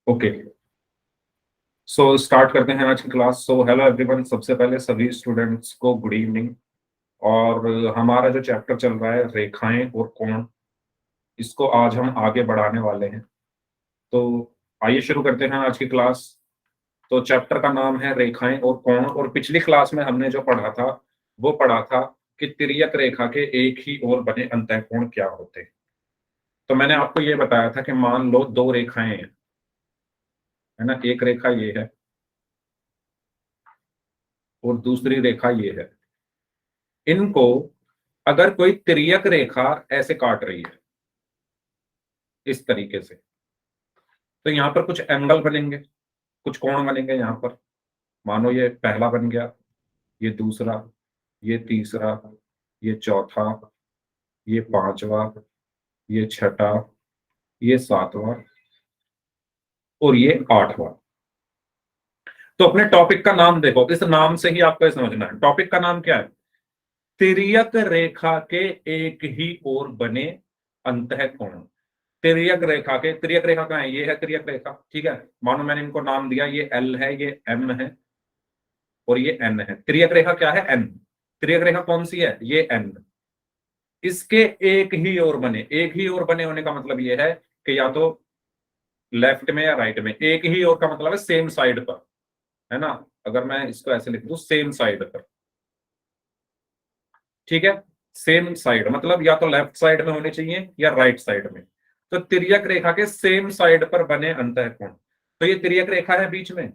Okay, so start करते हैं आज की क्लास। सो हेलो एवरीवन, सबसे पहले सभी स्टूडेंट्स को गुड इवनिंग। और हमारा जो चैप्टर चल रहा है रेखाएं और कोण, इसको आज हम आगे बढ़ाने वाले हैं। तो आइए शुरू करते हैं आज की क्लास। तो चैप्टर का नाम है रेखाएं और कोण। और पिछली क्लास में हमने जो पढ़ा था वो पढ़ा था कि तिर्यक रेखा के एक ही ओर बने अंतःकोण क्या होते हैं। तो मैंने आपको ये बताया था कि मान लो दो रेखाएं हैं, है ना। एक रेखा ये है और दूसरी रेखा ये है। इनको अगर कोई तिर्यक रेखा ऐसे काट रही है इस तरीके से, तो यहां पर कुछ एंगल बनेंगे, कुछ कोण बनेंगे। यहां पर मानो ये पहला बन गया, ये दूसरा, ये तीसरा, ये चौथा, ये पांचवा, ये छठा, ये सातवां और ये आठवां। तो अपने टॉपिक का नाम देखो, इस नाम से ही आपको समझना है टॉपिक का नाम क्या है। तिर्यक रेखा के एक ही ओर बने अंतःकोण। तिर्यक रेखा के, तिर्यक रेखा कहाँ है, ये है तिर्यक रेखा, ठीक है। मानो मैंने इनको नाम दिया, ये एल है, ये एम है और ये एन है। तिर्यक रेखा क्या है, एन। तिर्यक रेखा कौन सी है, ये एन। इसके एक ही ओर बने, एक ही ओर बने होने का मतलब ये है कि या तो लेफ्ट में या राइट में। एक ही ओर का मतलब है सेम साइड पर, है ना। अगर मैं इसको ऐसे लिख दूं, सेम साइड पर, ठीक है। सेम साइड मतलब या तो लेफ्ट साइड में होने चाहिए या राइट साइड में। तो तिर्यक रेखा के सेम साइड पर बने अंतःकोण। तो ये तिर्यक रेखा है बीच में,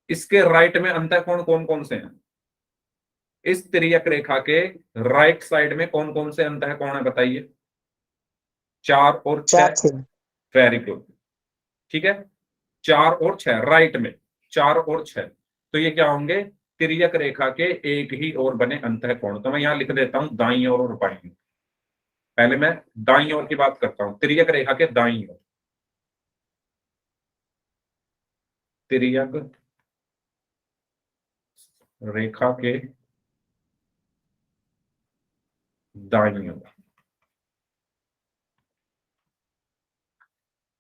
इसके राइट में अंतःकोण कौन कौन से हैं। इस तिर्यक रेखा के राइट साइड में कौन कौन से अंतःकोण है बताइए। 4 और 6। वेरी गुड, ठीक है। 4 और 6 राइट में, 4 और 6। तो ये क्या होंगे, तिर्यक रेखा के एक ही ओर बने अंतःकोण। तो मैं यहां लिख देता हूं दाईं ओर और बाईं ओर। पहले मैं दाईं ओर की बात करता हूं, तिर्यक रेखा के दाईं ओर। तिर्यक रेखा के दाईं ओर।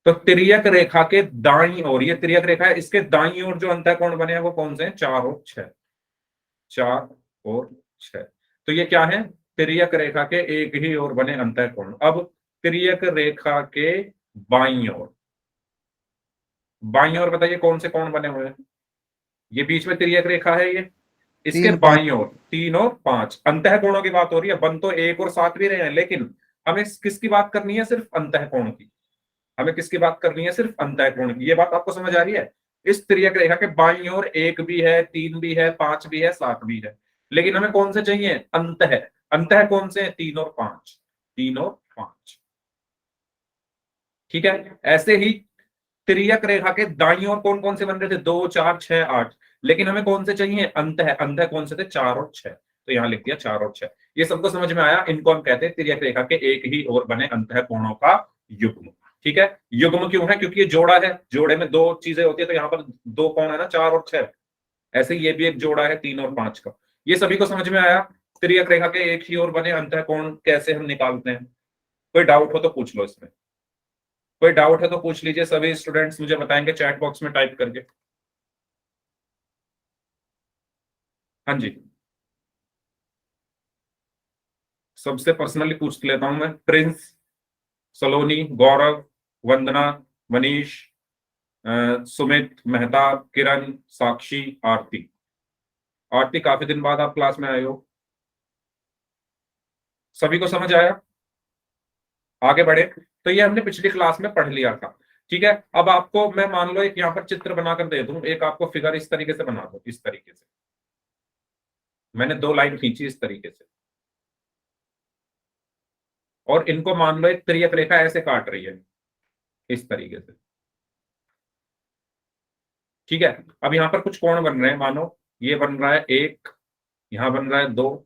तो तिर्यक रेखा के दाईं ओर, ये तिर्यक रेखा है, इसके दाईं ओर जो अंतःकोण बने हैं वो कौन से हैं, 4 और 6। 4 और 6। तो ये क्या है, तिर्यक रेखा के एक ही ओर बने अंतःकोण। अब तिर्यक रेखा के बाईं ओर, बाईं ओर बताइए कौन से कोण बने हुए हैं। ये बीच में तिर्यक रेखा है, ये इसके 3, 5। बाईं ओर 3 और 5 अंतःकोणों की बात हो रही है। बन तो 1 और 7 भी रहे हैं, लेकिन हमें किसकी बात करनी है, सिर्फ अंतःकोण की। हमें किसकी बात करनी है, सिर्फ अंतःकोण की। ये बात आपको समझ आ रही है। इस तिर्यक रेखा के बाईं ओर 1 भी है, 3 भी है, 5 भी है, 7 भी है, लेकिन हमें कौन से चाहिए, अंतः। अंतः कौन से हैं, 3 और 5। 3 और 5, ठीक है। ऐसे ही तिर्यक रेखा के दाईं ओर कौन कौन से बन रहे थे, 2, 4, 6, 8, लेकिन हमें कौन से चाहिए, अंतः। अंतः कौन से थे, 4 और 6। तो यहां लिख दिया 4 और 6। ये सबको समझ में आया। इनको हम कहते हैं तिर्यक रेखा के एक ही ओर बने अंतःकोणों का युग्म, ठीक है। युग्म क्यों है, क्योंकि ये जोड़ा है, जोड़े में दो चीजें होती है, तो यहाँ पर दो कोण है ना, 4 और 6। ऐसे ही ये भी एक जोड़ा है 3 और 5 का। ये सभी को समझ में आया। तिर्यक रेखा के एक ही ओर बने अंतःकोण कैसे हम निकालते हैं। कोई डाउट हो तो पूछ लो इसमें, कोई डाउट है तो पूछ लीजिए। सभी स्टूडेंट्स मुझे बताएंगे चैट बॉक्स में टाइप करके। हाँ जी, सबसे पर्सनली पूछ लेता हूं मैं। प्रिंस, सलोनी, गौरव, वंदना, मनीष, सुमित, मेहता, किरण, साक्षी, आरती। आरती, काफी दिन बाद आप क्लास में आए हो। सभी को समझ आया, आगे बढ़े। तो ये हमने पिछली क्लास में पढ़ लिया था, ठीक है। अब आपको मैं मान लो एक यहाँ पर चित्र बनाकर दे दूं, एक आपको फिगर इस तरीके से बना दो, इस तरीके से। मैंने 2 लाइन खींची इस तरीके से, और इनको मान लो एक तिर्यक रेखा ऐसे काट रही है इस तरीके से, ठीक है। अब यहाँ पर कुछ कोण बन रहे हैं, मानो ये बन रहा है 1, यहाँ बन रहा है 2,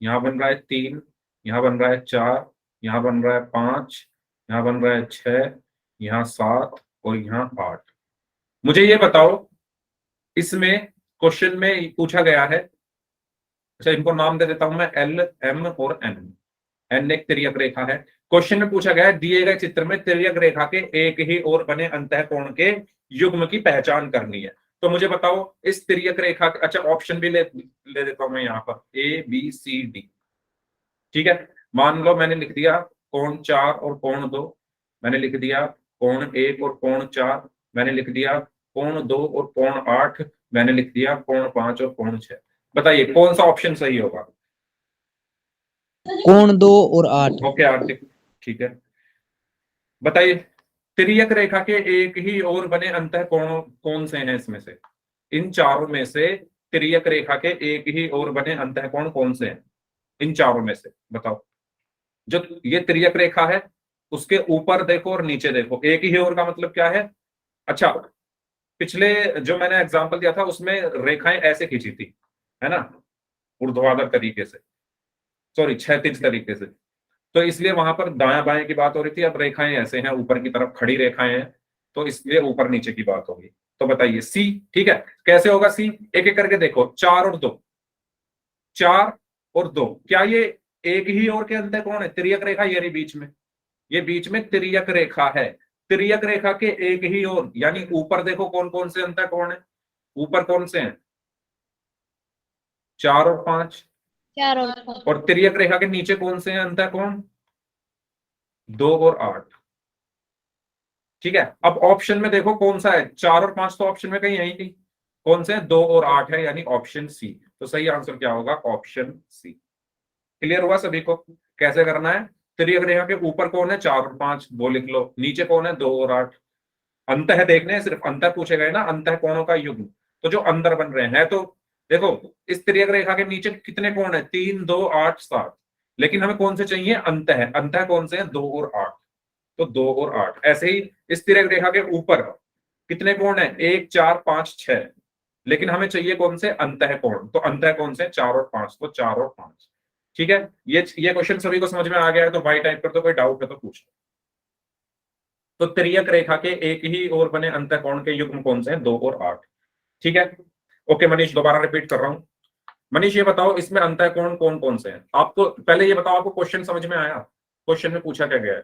यहाँ बन रहा है 3, यहाँ बन रहा है 4, यहाँ बन रहा है 5, यहाँ बन रहा है 6, यहाँ 7 और यहाँ 8। मुझे ये बताओ, इसमें क्वेश्चन में पूछा गया है, अच्छा इनको नाम दे देता हूं मैं, एल, एम और एन। एन एक तिर्यक रेखा है। क्वेश्चन में पूछा गया है दिए गए चित्र में तिर्यक रेखा के एक ही ओर बने अंतःकोण के युग्म की पहचान करनी है। तो मुझे बताओ इस तिर्यक रेखा, अच्छा ऑप्शन भी ले देता हूं मैं यहाँ पर ए बी सी डी। ठीक है, मान लो मैंने लिख दिया कोण 4 और कोण 2, मैंने लिख दिया कोण 1 और कोण 4, मैंने लिख दिया कोण 2 और कोण 8, मैंने लिख दिया कोण 5 और कोण 6। बताइए कौन सा ऑप्शन सही होगा? कोण 2 और 8। ओके आर्थिक, ठीक है। बताइए तिर्यक रेखा के एक ही ओर बने अंतःकोण कौन से हैं इसमें से? इन चारों में से तिर्यक रेखा के एक ही ओर बने अंतःकोण कौन से हैं? इन चारों में से बताओ। जो ये तिर्यक रेखा है उसके ऊपर देखो और नीचे देखो, एक ही ओर का मतलब क्या है? अच्छा, पिछले जो मैंने एग्जांपल दिया था उसमें रेखाएं ऐसे खींची थी, है ना, ऊर्ध्वाधर तरीके से, सॉरी क्षैतिज तरीके से, तो इसलिए वहां पर दायां बाएं की बात हो रही थी। अब रेखाएं ऐसे हैं, ऊपर की तरफ खड़ी रेखाएं हैं, तो इसलिए ऊपर नीचे की बात होगी। तो बताइए सी। ठीक है, कैसे होगा सी? एक एक करके देखो। 4 और 2, 4 और 2, क्या ये एक ही ओर के अंतःकोण है? तिर्यक रेखा ये रही बीच में, ये बीच में तिर्यक रेखा है। तिर्यक रेखा के एक ही ओर यानी ऊपर देखो कौन कौन से अंतःकोण है? ऊपर कौन से हैं? 4 और 5। 4 और 5। और तिर्यक रेखा के नीचे कौन से हैं अंतःकोण? 2 और 8। ठीक है, अब ऑप्शन में देखो कौन सा है? 4 और 5 तो ऑप्शन में कहीं है ही नहीं। कौन से हैं? 2 और 8 है, यानी ऑप्शन सी। तो सही आंसर क्या होगा? ऑप्शन सी। क्लियर हुआ सभी को कैसे करना है? तिर्यक रेखा के ऊपर कौन है? 4 और 5, वो लिख लो। नीचे कौन है? 2 और 8। अंतः देखने हैं, सिर्फ अंतः पूछे गए ना, अंतःकोणों का युग्म। तो जो अंदर बन रहे हैं, तो देखो इस तिर्यक रेखा के नीचे कितने कोण है? 3 2 8 7। लेकिन हमें कौन से चाहिए? अंतः। अंतः कौन से हैं? 2 और 8। तो 2 और 8। ऐसे ही इस तिर्यक रेखा के ऊपर कितने कोण है? 1 4 5 6। लेकिन हमें चाहिए कौन से? अंतःकोण। तो अंतः कौन से? 4 और 5। तो 4 और 5। ठीक है, ये क्वेश्चन सभी को समझ में आ गया है? तो वाई टाइप कर दो, कोई डाउट है तो पूछ लो। तो तिर्यक रेखा के एक ही ओर बने अंतःकोण के युग्म कौन से हैं? 2 और 8। ठीक है, ओके मनीष, दोबारा रिपीट कर रहा हूं। मनीष ये बताओ इसमें अंतःकोण कौन कौन से हैं? आपको पहले ये बताओ, आपको क्वेश्चन समझ में आया? क्वेश्चन में पूछा क्या गया है?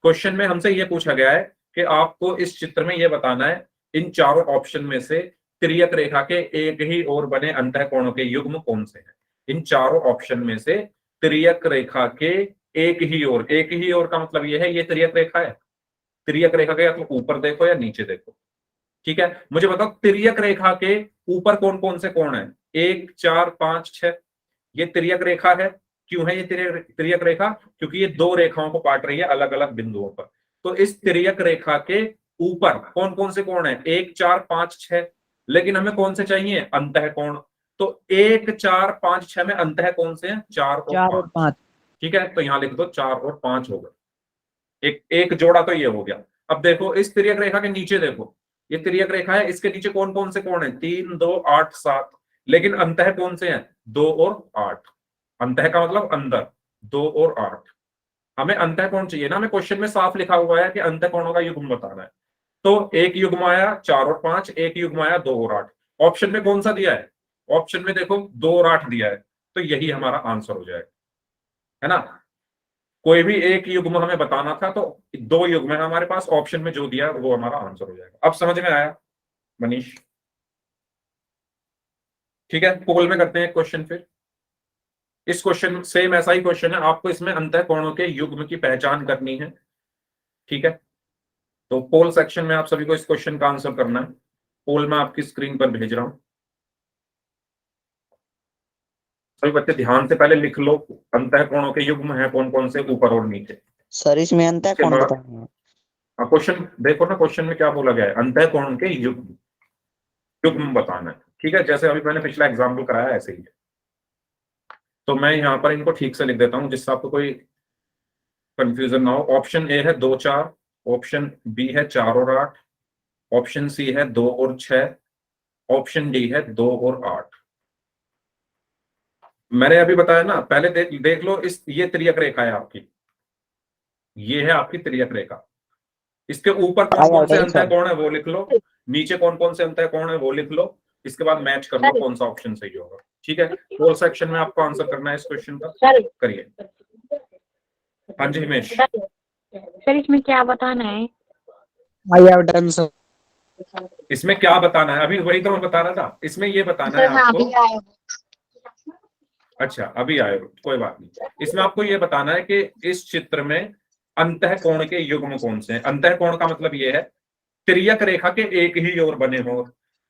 क्वेश्चन में हमसे ये पूछा गया है कि आपको इस चित्र में ये बताना है इन चारों ऑप्शन में से तिर्यक रेखा के एक ही ओर बने अंतःकोणों के युग्म कौन से हैं? इन चारों ऑप्शन में से तिर्यक रेखा के एक ही ओर, एक ही ओर का मतलब ये है ये तिर्यक रेखा है। तिर्यक रेखा के या तो ऊपर देखो या नीचे देखो। ठीक है, मुझे बताओ तिर्यक रेखा के ऊपर कौन कौन से कोण है? 1 4 5 6। ये तिर्यक रेखा है। क्यों है ये तिर्यक रेखा? क्योंकि ये दो रेखाओं को काट रही है अलग अलग बिंदुओं पर। तो इस तिर्यक रेखा के ऊपर कौन कौन से कोण है? 1 4 5 6। लेकिन हमें कौन से चाहिए? अंतःकोण। तो 1 4 5 6 में अंतः कौन से हैं? 4 और 5। ठीक है, तो यहां लिख दो 4 और 5 हो गए। एक एक जोड़ा तो ये हो गया। अब देखो इस तिर्यक रेखा के नीचे देखो, ये तिर्यक रेखा है, इसके नीचे कौन कौन से कोण है? 3 2 8 7। लेकिन अंतः कौन से हैं? 2 और 8। अंतः का मतलब अंदर, 2 और 8। हमें अंतः कोण चाहिए ना, हमें क्वेश्चन में साफ लिखा हुआ है कि अंतः कोणों का युग्म बताना है। तो एक युग्म आया 4 और 5, एक युग्म आया 2 और 8। ऑप्शन में कौन सा दिया है? ऑप्शन में देखो 2 और 8 दिया है, तो यही हमारा आंसर हो जाएगा, है ना। कोई भी एक युग्म हमें बताना था, तो 2 युग्म है हमारे पास, ऑप्शन में जो दिया वो हमारा आंसर हो जाएगा। अब समझ में आया मनीष? ठीक है, पोल में करते हैं क्वेश्चन फिर। इस क्वेश्चन सेम ऐसा ही क्वेश्चन है, आपको इसमें अंतःकोणों के युग्म की पहचान करनी है। ठीक है, तो पोल सेक्शन में आप सभी को इस क्वेश्चन का आंसर करना है। पोल में आपकी स्क्रीन पर भेज रहा हूं, सभी बच्चे ध्यान से पहले लिख लो अंतःकोणों के युग्म है कौन कौन से, ऊपर और नीचे। सर इसमें अंतःकोण बताना है। क्वेश्चन देखो ना, क्वेश्चन में क्या बोला गया है? अंतःकोण के युग्म, युग्म बताना है। ठीक है, जैसे अभी मैंने पिछला एग्जाम्पल कराया ऐसे ही है। तो मैं यहाँ पर इनको ठीक से लिख देता हूँ जिससे आपको कोई कंफ्यूजन ना हो। ऑप्शन ए है 2 4, ऑप्शन बी है 4 और 8, ऑप्शन सी है 2 और 6, ऑप्शन डी है 2 और 8। मैंने अभी बताया ना, पहले देख लो इस, ये तिर्यक रेखा है आपकी, ये है आपकी तिर्यक रेखा। इसके ऊपर कौन कौन से अंतःकोण है वो लिख लो, नीचे कौन कौन से अंतःकोण है वो लिख लो, इसके बाद मैच कर लो कौन सा ऑप्शन सही होगा। ठीक है, पोल सेक्शन में आपको आंसर करना है इस क्वेश्चन का, करिए। हाँ जी हिमेश, सर इसमें क्या बताना है? आई हैव डन सर। इसमें क्या बताना है? अभी वही तो मैं बता रहा था, इसमें ये बताना है सर मैं आपको। अभी आया हूँ। अच्छा अभी आए हो, कोई बात नहीं। इसमें आपको ये बताना है कि इस चित्र में अंतःकोण के युग्म कौन से हैं। अंतःकोण का मतलब ये है तिर्यक रेखा के एक ही ओर बने हो।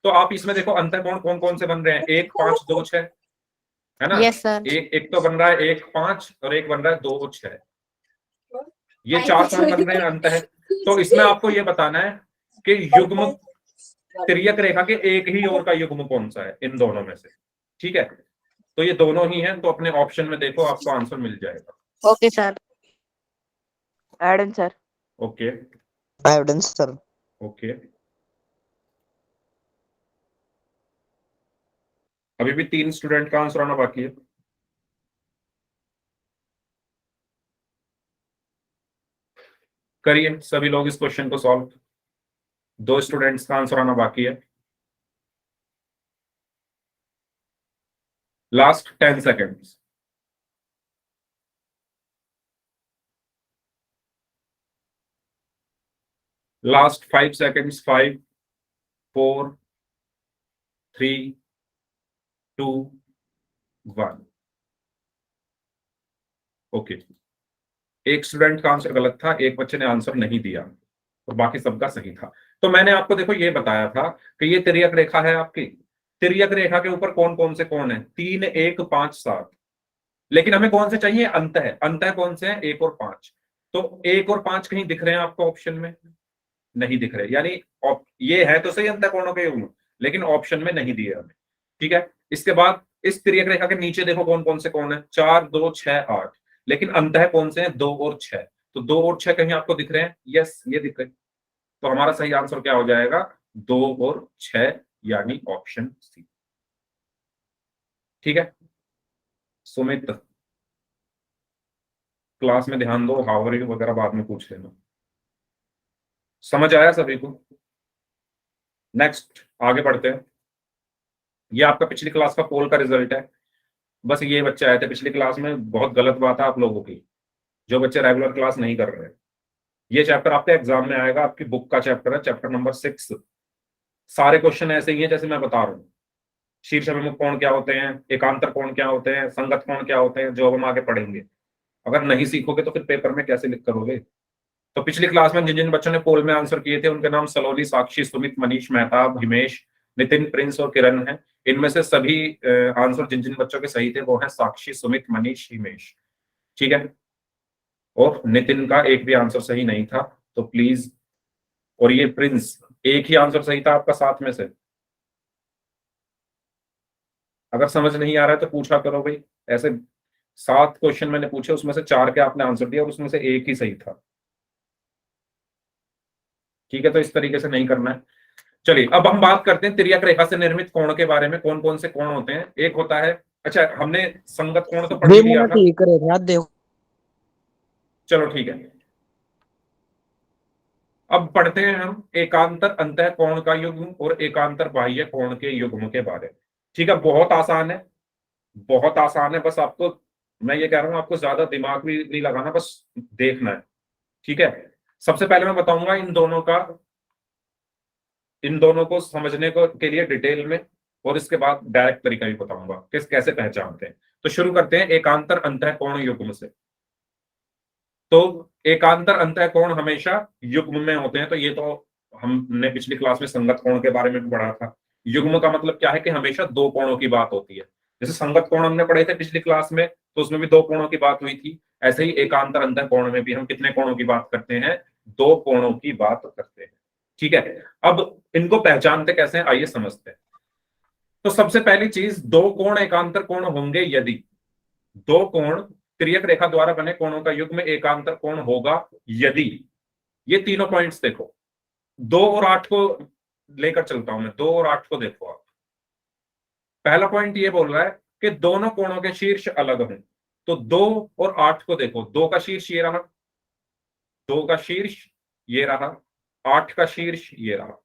तो आप इसमें देखो अंतःकोण कौन कौन से बन रहे हैं, 1 5 2 6, है ना? Yes sir. एक एक तो बन रहा है 1 5 और एक बन रहा है 2 6, ये 4 कोण बन रहे हैं अंतः। तो इसमें आपको ये बताना है कि युग्म तिर्यक रेखा के एक ही ओर का युग्म कौन सा है इन दोनों में से। ठीक है, तो ये दोनों ही हैं, तो अपने ऑप्शन में देखो आपको आंसर मिल जाएगा। Okay sir. एडन sir. Okay I have done sir. Okay, अभी भी 3 स्टूडेंट का आंसर आना बाकी है। करिए सभी लोग इस क्वेश्चन को सॉल्व। 2 स्टूडेंट्स का आंसर आना बाकी है। Last 10 seconds. Last 5 seconds. 5 4 3 2 1। Okay, एक स्टूडेंट का आंसर गलत था, एक बच्चे ने आंसर नहीं दिया, और बाकी सबका सही था। तो मैंने आपको देखो ये बताया था कि ये तिर्यक रेखा है आपकी। तिर्यक रेखा के ऊपर कौन कौन से कोण है? 3 1 5 7। लेकिन हमें कौन से चाहिए? अंतः। अंतः कौन से हैं? 1 और 5। तो 1 और 5 कहीं दिख रहे हैं आपको ऑप्शन में? नहीं दिख रहे, यानी ये है तो सही अंतः कोणों के युग्म, लेकिन ऑप्शन में नहीं दिए हमें। ठीक है, इसके बाद इस तिर्यक रेखा के नीचे देखो कौन कौन से कोण है। 4 2 6 8, लेकिन अंतः कौन से हैं? 2 और 6। तो 2 और 6 कहीं आपको दिख रहे हैं? यस, ये दिख रहे हैं। तो हमारा सही आंसर क्या हो जाएगा? 2 और 6, यानी ऑप्शन सी। ठीक है सुमित, क्लास में ध्यान दो, हावरी वगैरह बाद में पूछ लेना। समझ आया सभी को? नेक्स्ट आगे बढ़ते हैं। ये आपका पिछली क्लास का पोल का रिजल्ट है। बस ये बच्चे आए थे पिछली क्लास में, बहुत गलत बात है आप लोगों की, जो बच्चे रेगुलर क्लास नहीं कर रहे हैं। ये चैप्टर आपके एग्जाम में आएगा, आपकी बुक का चैप्टर है, चैप्टर नंबर 6। सारे क्वेश्चन ऐसे ही हैं जैसे मैं बता रहा हूँ। शीर्ष अभिमुख कोण क्या होते हैं, एकांतर कोण क्या होते हैं, संगत कोण क्या होते हैं, जो अब हम आगे पढ़ेंगे। अगर नहीं सीखोगे तो फिर पेपर में कैसे लिख करोगे? तो पिछली क्लास में जिन जिन बच्चों ने पोल में आंसर किए थे उनके नाम सलोनी, साक्षी, सुमित, मनीष, मेहताब, हिमेश, नितिन, प्रिंस और किरण है। इनमें से सभी आंसर जिन जिन बच्चों के सही थे वो है साक्षी, सुमित, मनीष, हिमेश। ठीक है, और नितिन का एक भी आंसर सही नहीं था, तो प्लीज। और ये प्रिंस, एक ही आंसर सही था आपका 7 में से। अगर समझ नहीं आ रहा है तो पूछा करो भाई। ऐसे 7 क्वेश्चन मैंने पूछे, उसमें से 4 के आपने आंसर दिया और उसमें से एक ही सही था। ठीक है, तो इस तरीके से नहीं करना है। चलिए अब हम बात करते हैं तिर्यक रेखा से निर्मित कोण के बारे में। कौन कौन से कोण होते हैं? एक होता है, अच्छा हमने संगत कोण तो पढ़ ही लिया था। ठीक करे याद देखो। चलो ठीक है, अब पढ़ते हैं हम एकांतर अंतः कोण का युग्म और एकांतर बाह्य कोण के युग्म के बारे में। ठीक है, बहुत आसान है, बहुत आसान है। बस आपको, मैं ये कह रहा हूं, आपको ज्यादा दिमाग भी नहीं लगाना, बस देखना है। ठीक है, सबसे पहले मैं बताऊंगा इन दोनों को समझने को के लिए डिटेल में, और इसके बाद डायरेक्ट तरीका भी बताऊंगा किस कैसे पहचानते हैं। तो शुरू करते हैं एकांतर अंतः कोण युग्म से। तो एकांतर अंतः कोण हमेशा युग्म में होते हैं। तो ये तो हमने पिछली क्लास में संगत कोण के बारे में भी पढ़ा था। युग्म का मतलब क्या है कि हमेशा 2 कोणों की बात होती है। जैसे संगत कोण हमने पढ़े थे पिछली क्लास में, तो उसमें भी 2 कोणों की बात हुई थी। ऐसे ही एकांतर अंतः कोण में भी हम कितने कोणों की बात करते हैं? 2 कोणों की बात करते हैं। ठीक है, अब इनको पहचानते कैसे हैं आइए समझते हैं। तो सबसे पहली चीज, 2 कोण एकांतर कोण होंगे यदि 2 कोण तिर्यक रेखा द्वारा बने कोणों का युग्म एकांतर कोण होगा यदि, ये तीनों पॉइंट्स देखो। 2 और 8 को लेकर चलता हूं मैं, 2 और 8 को देखो आप। पहला पॉइंट ये बोल रहा है कि दोनों कोणों के शीर्ष अलग हों। तो 2 और 8 को देखो, 2 का शीर्ष ये रहा, 2 का शीर्ष ये रहा, 8 का शीर्ष ये रहा।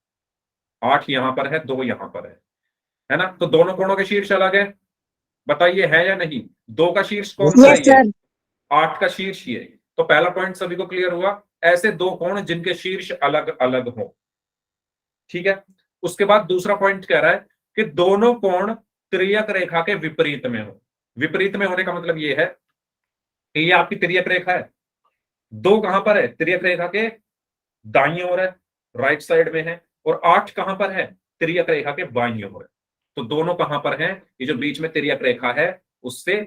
8 यहां पर है, 2 यहां पर है ना? तो दोनों कोणों के शीर्ष अलग है, बताइए है या नहीं? 2 का शीर्ष कौन सा है? ये 8 का शीर्ष ये, तो पहला पॉइंट सभी को क्लियर हुआ, ऐसे दो कोण जिनके शीर्ष अलग अलग हो। ठीक है, उसके बाद दूसरा पॉइंट कह रहा है कि दोनों कोण तिर्यक रेखा के विपरीत में हो। विपरीत में होने का मतलब ये है कि ये आपकी तिर्यक रेखा है, दो कहां पर है, तिर्यक रेखा के दाईं ओर है, राइट साइड में है, और 8 कहां पर है, तिर्यक रेखा के बाईं ओर है। तो दोनों कहां पर हैं, ये जो बीच में तिर्यक रेखा है उससे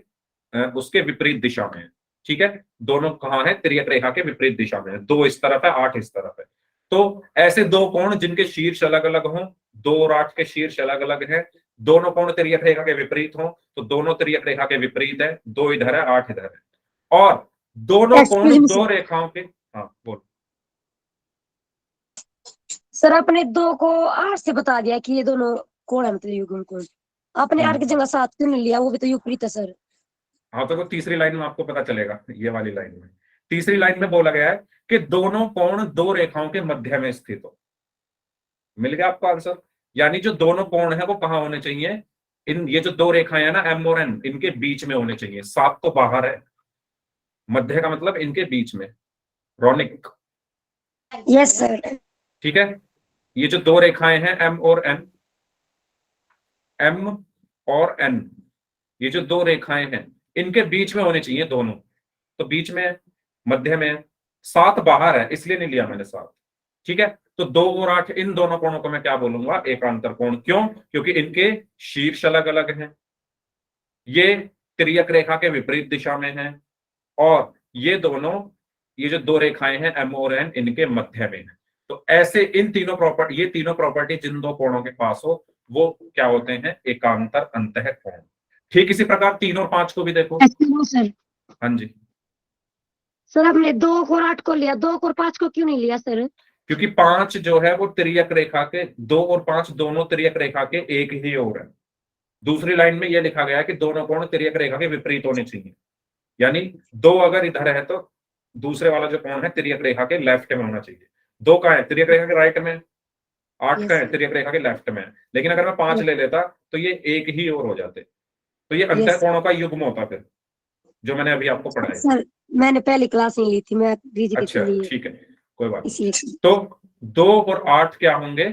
उसके विपरीत दिशा में है। ठीक है, दोनों कहां है, तिर्यक रेखा के विपरीत दिशा में है, 2 इस तरफ है, 8 इस तरफ है। तो ऐसे दो कोण जिनके शीर्ष अलग अलग हों, 2 और 8 के शीर्ष अलग अलग हैं, दोनों कोण तिर्यक रेखा के विपरीत हों, तो दोनों तिर्यक रेखा के विपरीत है, 2 इधर है, 8 इधर है, और दोनों कोण Excuse me, दो रेखाओं के, हाँ बोल। सर आपने 2 को 8 से बता दिया कि ये दोनों कोण है, मतलब युग्म कोण। आपने 8 की जगह 7 क्यों नहीं लिया, वो भी तो विपरीत है सर। हाँ, तो वो तीसरी लाइन में आपको पता चलेगा, ये वाली लाइन में, तीसरी लाइन में बोला गया है कि दोनों कोण दो रेखाओं के मध्य में स्थित हो। मिल गया आपको आंसर, यानी जो दोनों कोण है वो कहां होने चाहिए, इन ये जो दो रेखाएं हैं ना एम और एन, इनके बीच में होने चाहिए। 7 तो बाहर है, मध्य का मतलब इनके बीच में, रौनिक। Yes sir. ठीक है, ये जो दो रेखाएं हैं एम और एन, एम और एन, ये जो दो रेखाएं हैं इनके बीच में होने चाहिए दोनों, तो बीच में, मध्य में। 7 बाहर है इसलिए नहीं लिया मैंने 7। ठीक है, तो 2 और 8 इन दोनों कोणों को मैं क्या बोलूंगा, एकांतर कोण। क्यों, क्योंकि इनके शीर्ष अलग अलग हैं, ये तिर्यक रेखा के विपरीत दिशा में है, और ये दोनों, ये जो दो रेखाएं हैं एम और एन, इनके मध्य में है। तो ऐसे इन तीनों प्रॉपर्टी, ये तीनों प्रॉपर्टी जिन दो कोणों के पास हो वो क्या होते हैं, एकांतर अंतः कोण। ठीक इसी प्रकार 3 और 5 को भी देखो। सर हाँ जी, सर आपने 2 और 8 को लिया, 2 और 5 को क्यों नहीं लिया सर? क्योंकि 5 जो है वो तिर्यक रेखा के, 2 और 5 दोनों तिर्यक रेखा के एक ही ओर है। दूसरी लाइन में यह लिखा गया है कि दोनों कोण तिर्यक रेखा के विपरीत होने चाहिए, यानी 2 अगर इधर है तो दूसरे वाला जो कोण है तिर्यक रेखा के लेफ्ट में होना चाहिए। 2 का है तिर्यक रेखा के राइट में, 8 का है तिर्यक रेखा के लेफ्ट में। लेकिन अगर मैं 5 ले लेता तो ये एक ही ओर हो जाते, तो ये अंतः कोणों का युग्म होता फिर, जो मैंने अभी आपको पढ़ाया। सर मैंने पहली क्लास नहीं ली थी, मैं अच्छा ठीक है, कोई बात नहीं। इसलिए। तो 2 और 8 क्या होंगे,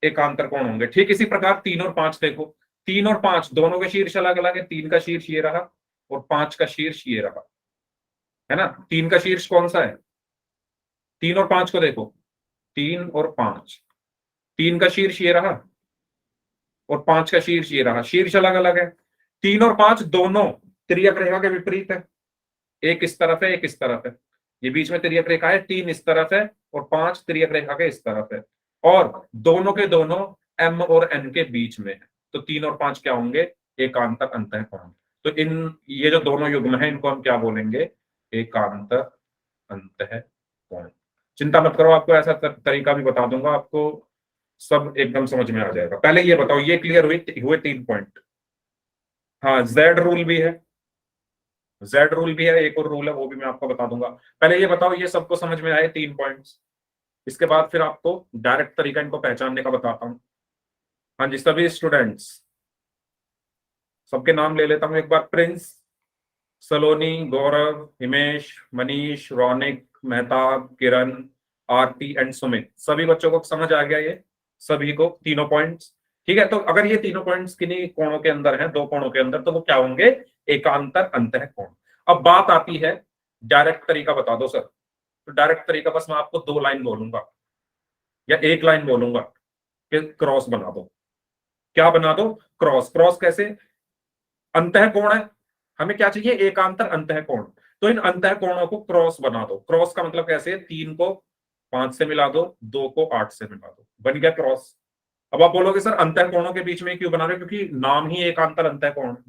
एकांतर कोण होंगे। ठीक इसी प्रकार 3 और 5 देखो, 3 और 5 दोनों के शीर्ष अलग अलग है, 3 का शीर्ष ये रहा और 5 का शीर्ष ये रहा, है ना। 3 का शीर्ष कौन सा है, 3 और 5 को देखो, 3 और 5, 3 का शीर्ष ये रहा और 5 का शीर्ष ये रहा, शीर्ष अलग अलग है। 3 और 5 दोनों तिर्यक रेखा के विपरीत है, एक इस तरफ है एक इस तरफ है, ये बीच में तिर्यक रेखा है, 3 इस तरफ है और 5 तिर्यक रेखा के इस तरफ है, और दोनों के दोनों एम और एन के बीच में है। तो 3 और 5 क्या होंगे, एकांतर अंतः कोण। तो इन, ये जो दोनों युग्म है इनको हम क्या बोलेंगे, एकांतर अंतः कोण। चिंता मत करो, आपको ऐसा तरीका भी बता दूंगा, आपको सब एकदम समझ में आ जाएगा। पहले ये बताओ, ये क्लियर हुए 3 पॉइंट। हाँ, जेड रूल भी है, जेड रूल भी है, एक और रूल है वो भी मैं आपको बता दूंगा। पहले ये बताओ, ये सबको समझ में आए 3 पॉइंट्स, इसके बाद फिर आपको डायरेक्ट तरीका इनको पहचानने का बताता हूं। हाँ जी, सभी स्टूडेंट्स, सबके नाम ले लेता हूं एक बार। प्रिंस, सलोनी, गौरव, हिमेश, मनीष, रौनिक, मेहताब, किरण, आरती एंड सुमित, सभी बच्चों को समझ आ गया ये, सभी को तीनों पॉइंट्स। ठीक है, तो अगर ये तीनों पॉइंट्स किन्हीं कोणों के अंदर हैं, दो कोणों के अंदर, तो वो क्या होंगे, एकांतर अंतः कोण। अब बात आती है डायरेक्ट तरीका बता दो सर, तो डायरेक्ट तरीका बस मैं आपको 2 लाइन बोलूंगा या 1 लाइन बोलूंगा कि क्रॉस बना दो। क्या बना दो, क्रॉस। क्रॉस कैसे, अंतः कोण है, हमें क्या चाहिए, एकांतर अंतः कोण। तो इन अंतः कोणों को क्रॉस बना दो। क्रॉस का मतलब कैसे, 3 को 5 से मिला दो, 2 को 8 से मिला दो, बन गया क्रॉस। अब आप बोलोगे सर अंतः कोणों के बीच में क्यों बना रहे हो, क्योंकि नाम ही एकांतर अंतः कोण है,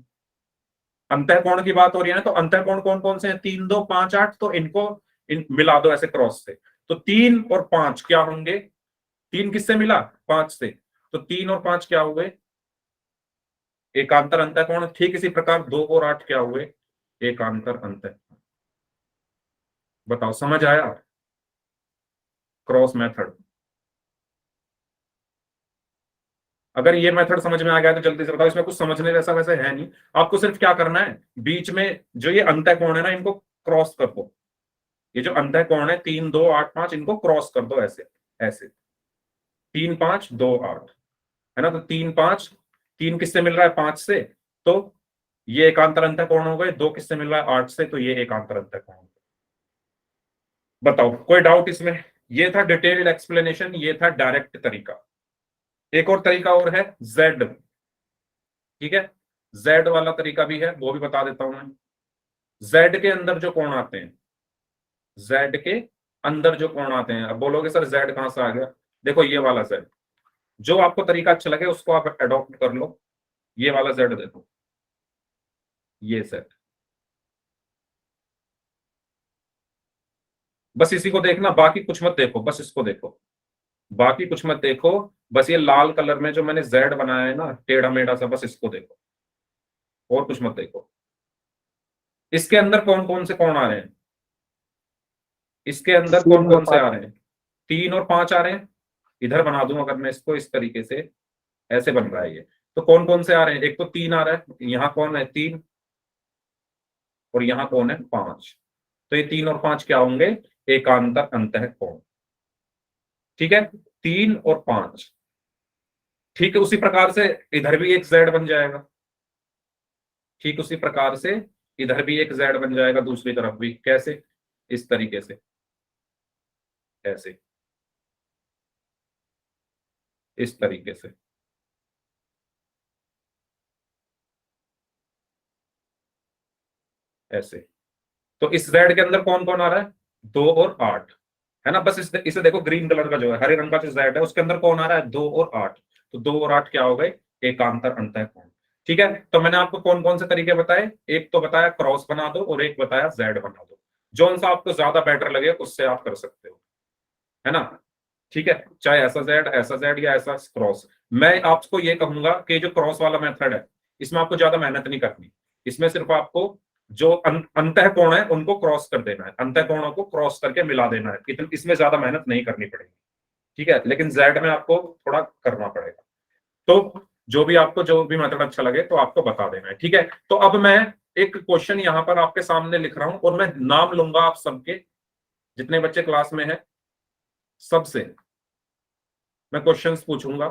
अंतः कोण की बात हो रही है ना। तो अंतः कोण कौन कौन से हैं, 3, 2, 5, 8, तो इनको मिला दो ऐसे क्रॉस से। तो 3 और 5 क्या होंगे, 3 किससे मिला, 5 से, तो 3 और 5 क्या हुए, एकांतर अंतः कोण। ठीक इसी प्रकार 2 और 8 क्या हुए, एकांतर अंतः। बताओ समझ आया, क्रॉस मेथड। अगर ये मेथड समझ में आ गया तो जल्दी से बताओ, इसमें कुछ समझने जैसा वैसे है नहीं, आपको सिर्फ क्या करना है, बीच में जो ये अंतः कोण है ना, इनको क्रॉस कर दो। ये जो अंतः कोण है 3 2 8 5, इनको क्रॉस कर दो ऐसे ऐसे, 3 5 2 8, है ना। तो 3 5, 3 किससे मिल रहा है 5 से, तो ये एकांतर अंतः कोण हो गए। 2 किससे मिल रहा है 8 से, तो ये एकांतर अंतः कोण हो गए। बताओ कोई डाउट इसमें? ये था डिटेल्ड एक्सप्लेनेशन, ये था डायरेक्ट तरीका। एक और तरीका और है जेड, ठीक है, जेड वाला तरीका भी है, वो भी बता देता हूं मैं। जेड के अंदर जो कोण आते हैं, जेड के अंदर जो कोण आते हैं, अब बोलोगे सर जेड कहां से आ गया, देखो ये वाला जेड, जो आपको तरीका अच्छा लगे उसको आप अडॉप्ट कर लो। ये वाला जेड देखो, ये जेड, बस इसी को देखना, बाकी कुछ मत देखो, बस इसको देखो, बाकी कुछ मत देखो। बस ये लाल कलर में जो मैंने जेड बनाया है ना टेढ़ा मेढ़ा सा, बस इसको देखो, और कुछ मत देखो। इसके अंदर कौन कौन से कोण आ रहे हैं, इसके अंदर कौन कौन से आ रहे हैं, 3 और 5 आ रहे हैं। इधर बना दूं अगर मैं इसको इस तरीके से, ऐसे बन रहा है ये, तो कौन कौन से आ रहे हैं, एक तो 3 आ रहा है, यहाँ कौन है 3, और यहाँ कौन है 5, तो ये 3 और 5 क्या होंगे, एकांतर अंतः कोण, ठीक है, 3 और 5। ठीक है, उसी प्रकार से इधर भी एक जेड बन जाएगा, ठीक उसी प्रकार से इधर भी एक जेड बन जाएगा, दूसरी तरफ भी, कैसे, इस तरीके से, ऐसे, इस तरीके से, ऐसे। तो इस जेड के अंदर कौन कौन आ रहा है, 2 और 8, है ना। बस इसे देखो, ग्रीन कलर का जो है, हरे रंग का जो जेड है उसके अंदर कौन आ रहा है, 2 और 8, तो 2 और 8 क्या हो गए, एकांतर अंतः कोण। ठीक है, तो मैंने आपको कौन कौन से तरीके बताए, एक तो बताया क्रॉस बना दो, और एक बताया जेड बना दो, जो सा आपको ज्यादा बेटर लगे उससे आप कर सकते हो, है ना। ठीक है, चाहे ऐसा जेड या ऐसा क्रॉस। मैं आपको ये कहूंगा कि जो क्रॉस वाला मेथड है, इसमें आपको ज्यादा मेहनत नहीं करनी, इसमें सिर्फ आपको जो अंतः कोण है उनको क्रॉस कर देना है, अंतः कोणों को क्रॉस करके मिला देना है, इसमें ज्यादा मेहनत नहीं करनी पड़ेगी, ठीक है। लेकिन जेड में आपको थोड़ा करना पड़ेगा। तो जो भी मेथड अच्छा लगे तो आपको बता देना है, ठीक है। तो अब मैं एक क्वेश्चन यहां पर आपके सामने लिख रहा हूं, और मैं नाम लूंगा आप सबके, जितने बच्चे क्लास में हैं सबसे मैं क्वेश्चंस पूछूंगा,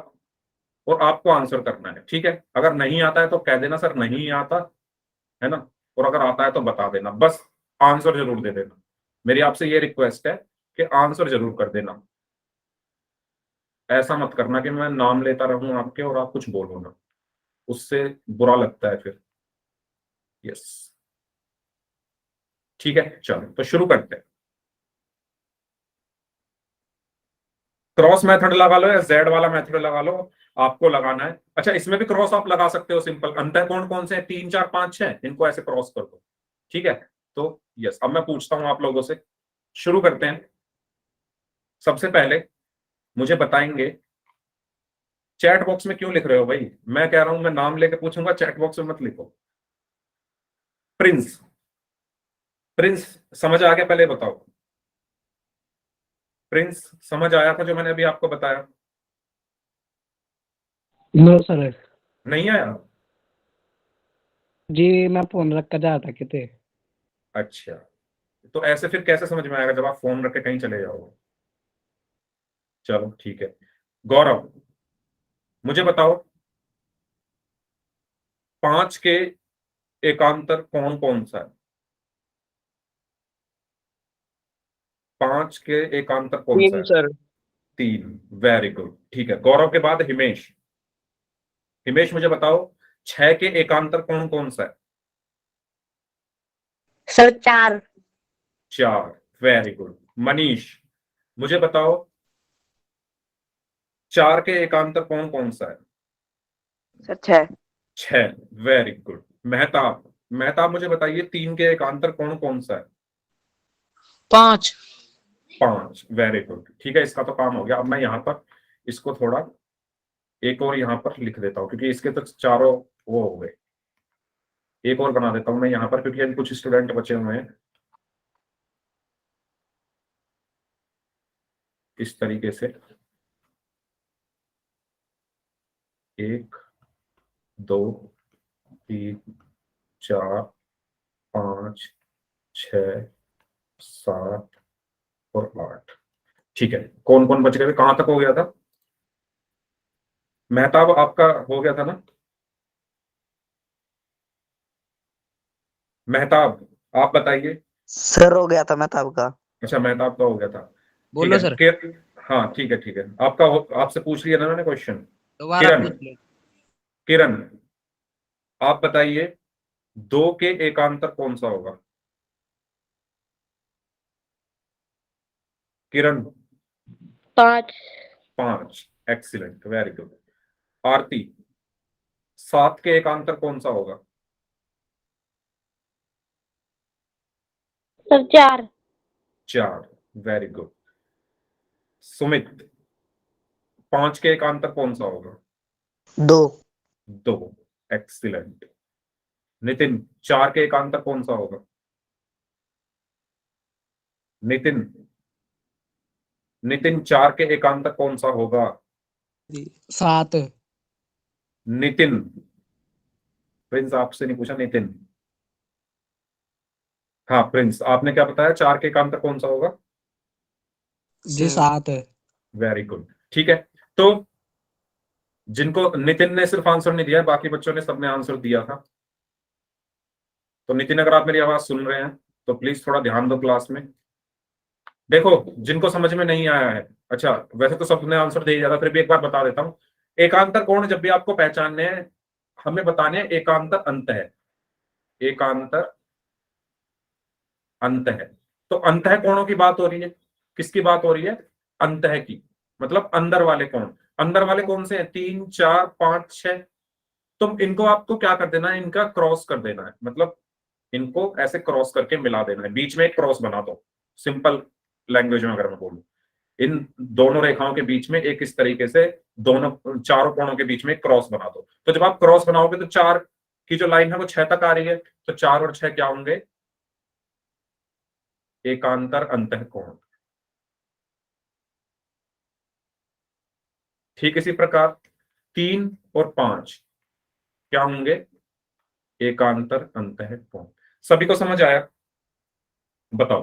और आपको आंसर करना है, ठीक है। अगर नहीं आता है तो कह देना सर नहीं आता, है ना, और अगर आता है तो बता देना, बस आंसर जरूर दे देना। मेरी आपसे ये रिक्वेस्ट है कि आंसर जरूर कर देना, ऐसा मत करना कि मैं नाम लेता रहूं आपके और आप कुछ बोलो ना, उससे बुरा लगता है फिर। यस, ठीक है, चलो तो शुरू करते हैं। क्रॉस मेथड लगा लो या जेड वाला मेथड लगा लो, आपको लगाना है। अच्छा, इसमें भी क्रॉस आप लगा सकते हो, सिंपल, अंतः कोण कौन से हैं, 3 4 5 6, इनको ऐसे क्रॉस कर दो, ठीक है। तो यस, अब मैं पूछता हूं आप लोगों से, शुरू करते हैं। सबसे पहले मुझे बताएंगे, चैट बॉक्स में क्यों लिख रहे हो भाई, मैं कह रहा हूं मैं नाम लेके पूछूंगा, चैट बॉक्स में मत लिखो। प्रिंस, प्रिंस समझ आ गया, पहले बताओ। प्रिंस समझ आया था जो मैंने अभी आपको बताया, नो सर नहीं आया? जी, मैं फोन रख कर जा रहा था कितने। अच्छा, तो ऐसे फिर कैसे समझ में आएगा जब आप फोन रख के कहीं चले जाओगे। चलो ठीक है, गौरव मुझे बताओ, 5 के एकांतर कौन कौन सा है, 5 के एकांतर कौन सा 3 है, सर। 3, वेरी गुड, ठीक है। गौरव के बाद हिमेश, हिमेश मुझे बताओ 6 के एकांतर कौन कौन सा है, सर 4। 4, very good. मनीष मुझे बताओ 4 के एकांतर कौन कौन सा है, sir 6। 6, very good. Mehtab, Mehtab मुझे बताइए 3 के एकांतर कौन कौन सा है, 5। 5, वेरी गुड, ठीक है। इसका तो काम हो गया। अब मैं यहाँ पर इसको थोड़ा एक और यहाँ पर लिख देता हूँ, क्योंकि इसके तो चारों वो हो गए। एक और बना देता हूँ मैं यहाँ पर, क्योंकि अभी कुछ स्टूडेंट बचे हुए हैं, इस तरीके से 1 2 3 4 5 6 7 और 8। ठीक है, कौन कौन बच गए? कहां तक हो गया था? मेहताब आपका हो गया था ना? मेहताब आप बताइए। सर हो गया था मेहताब का। अच्छा, मेहताब का हो गया था। ठीक बोलो है सर। हाँ ठीक है ठीक है, आपका आपसे पूछ लिया ना मैंने क्वेश्चन। दोबारा किरण, पूछ लो। किरण आप बताइए, 2 के एकांतर कौन सा होगा? किरण। 5 5, एक्सीलेंट, वेरी गुड। आरती, 7 के एकांतर कौन सा होगा? Sir 4 4, very good. सुमित, 5 के एकांतर कौन सा होगा? 2 2, एक्सीलेंट। नितिन, 4 के एकांतर कौन सा होगा? नितिन, नितिन 4 के एकांतर कौन सा होगा? 7। नितिन, प्रिंस आपसे नहीं पूछा, नितिन। हाँ प्रिंस, आपने क्या बताया, 4 के एकांतर कौन सा होगा? जी 7। वेरी गुड, ठीक है। तो जिनको, नितिन ने सिर्फ आंसर नहीं दिया है, बाकी बच्चों ने सबने आंसर दिया था। तो नितिन, अगर आप मेरी आवाज सुन रहे हैं तो प्लीज थोड़ा ध्यान दो क्लास में। देखो, जिनको समझ में नहीं आया है, अच्छा वैसे तो सबने आंसर दे दिया था, फिर भी एक बार बता देता हूं। एकांतर कोण जब भी आपको पहचानने हैं, हमें बताने हैं एकांतर अंत है। एकांतर अंत है, तो अंत है कोणों की बात हो रही है। किसकी बात हो रही है? अंत है की, मतलब अंदर वाले कोण। अंदर वाले कौन से हैं? 3, 4, 5, 6। तुम इनको, आपको क्या कर देना है, इनका क्रॉस कर देना है, मतलब इनको ऐसे क्रॉस करके मिला देना है, बीच में एक क्रॉस बना दो। सिंपल लैंग्वेज में अगर मैं बोलूं, इन दोनों रेखाओं के बीच में एक इस तरीके से, दोनों चारों कोणों के बीच में एक क्रॉस बना दो। तो जब आप क्रॉस बनाओगे तो 4 की जो लाइन है वो 6 तक आ रही है, तो 4 और 6 क्या होंगे? एकांतर अंतःकोण। ठीक इसी प्रकार 3 और 5 क्या होंगे? एकांतर अंतःकोण। सभी को समझ आया? बताओ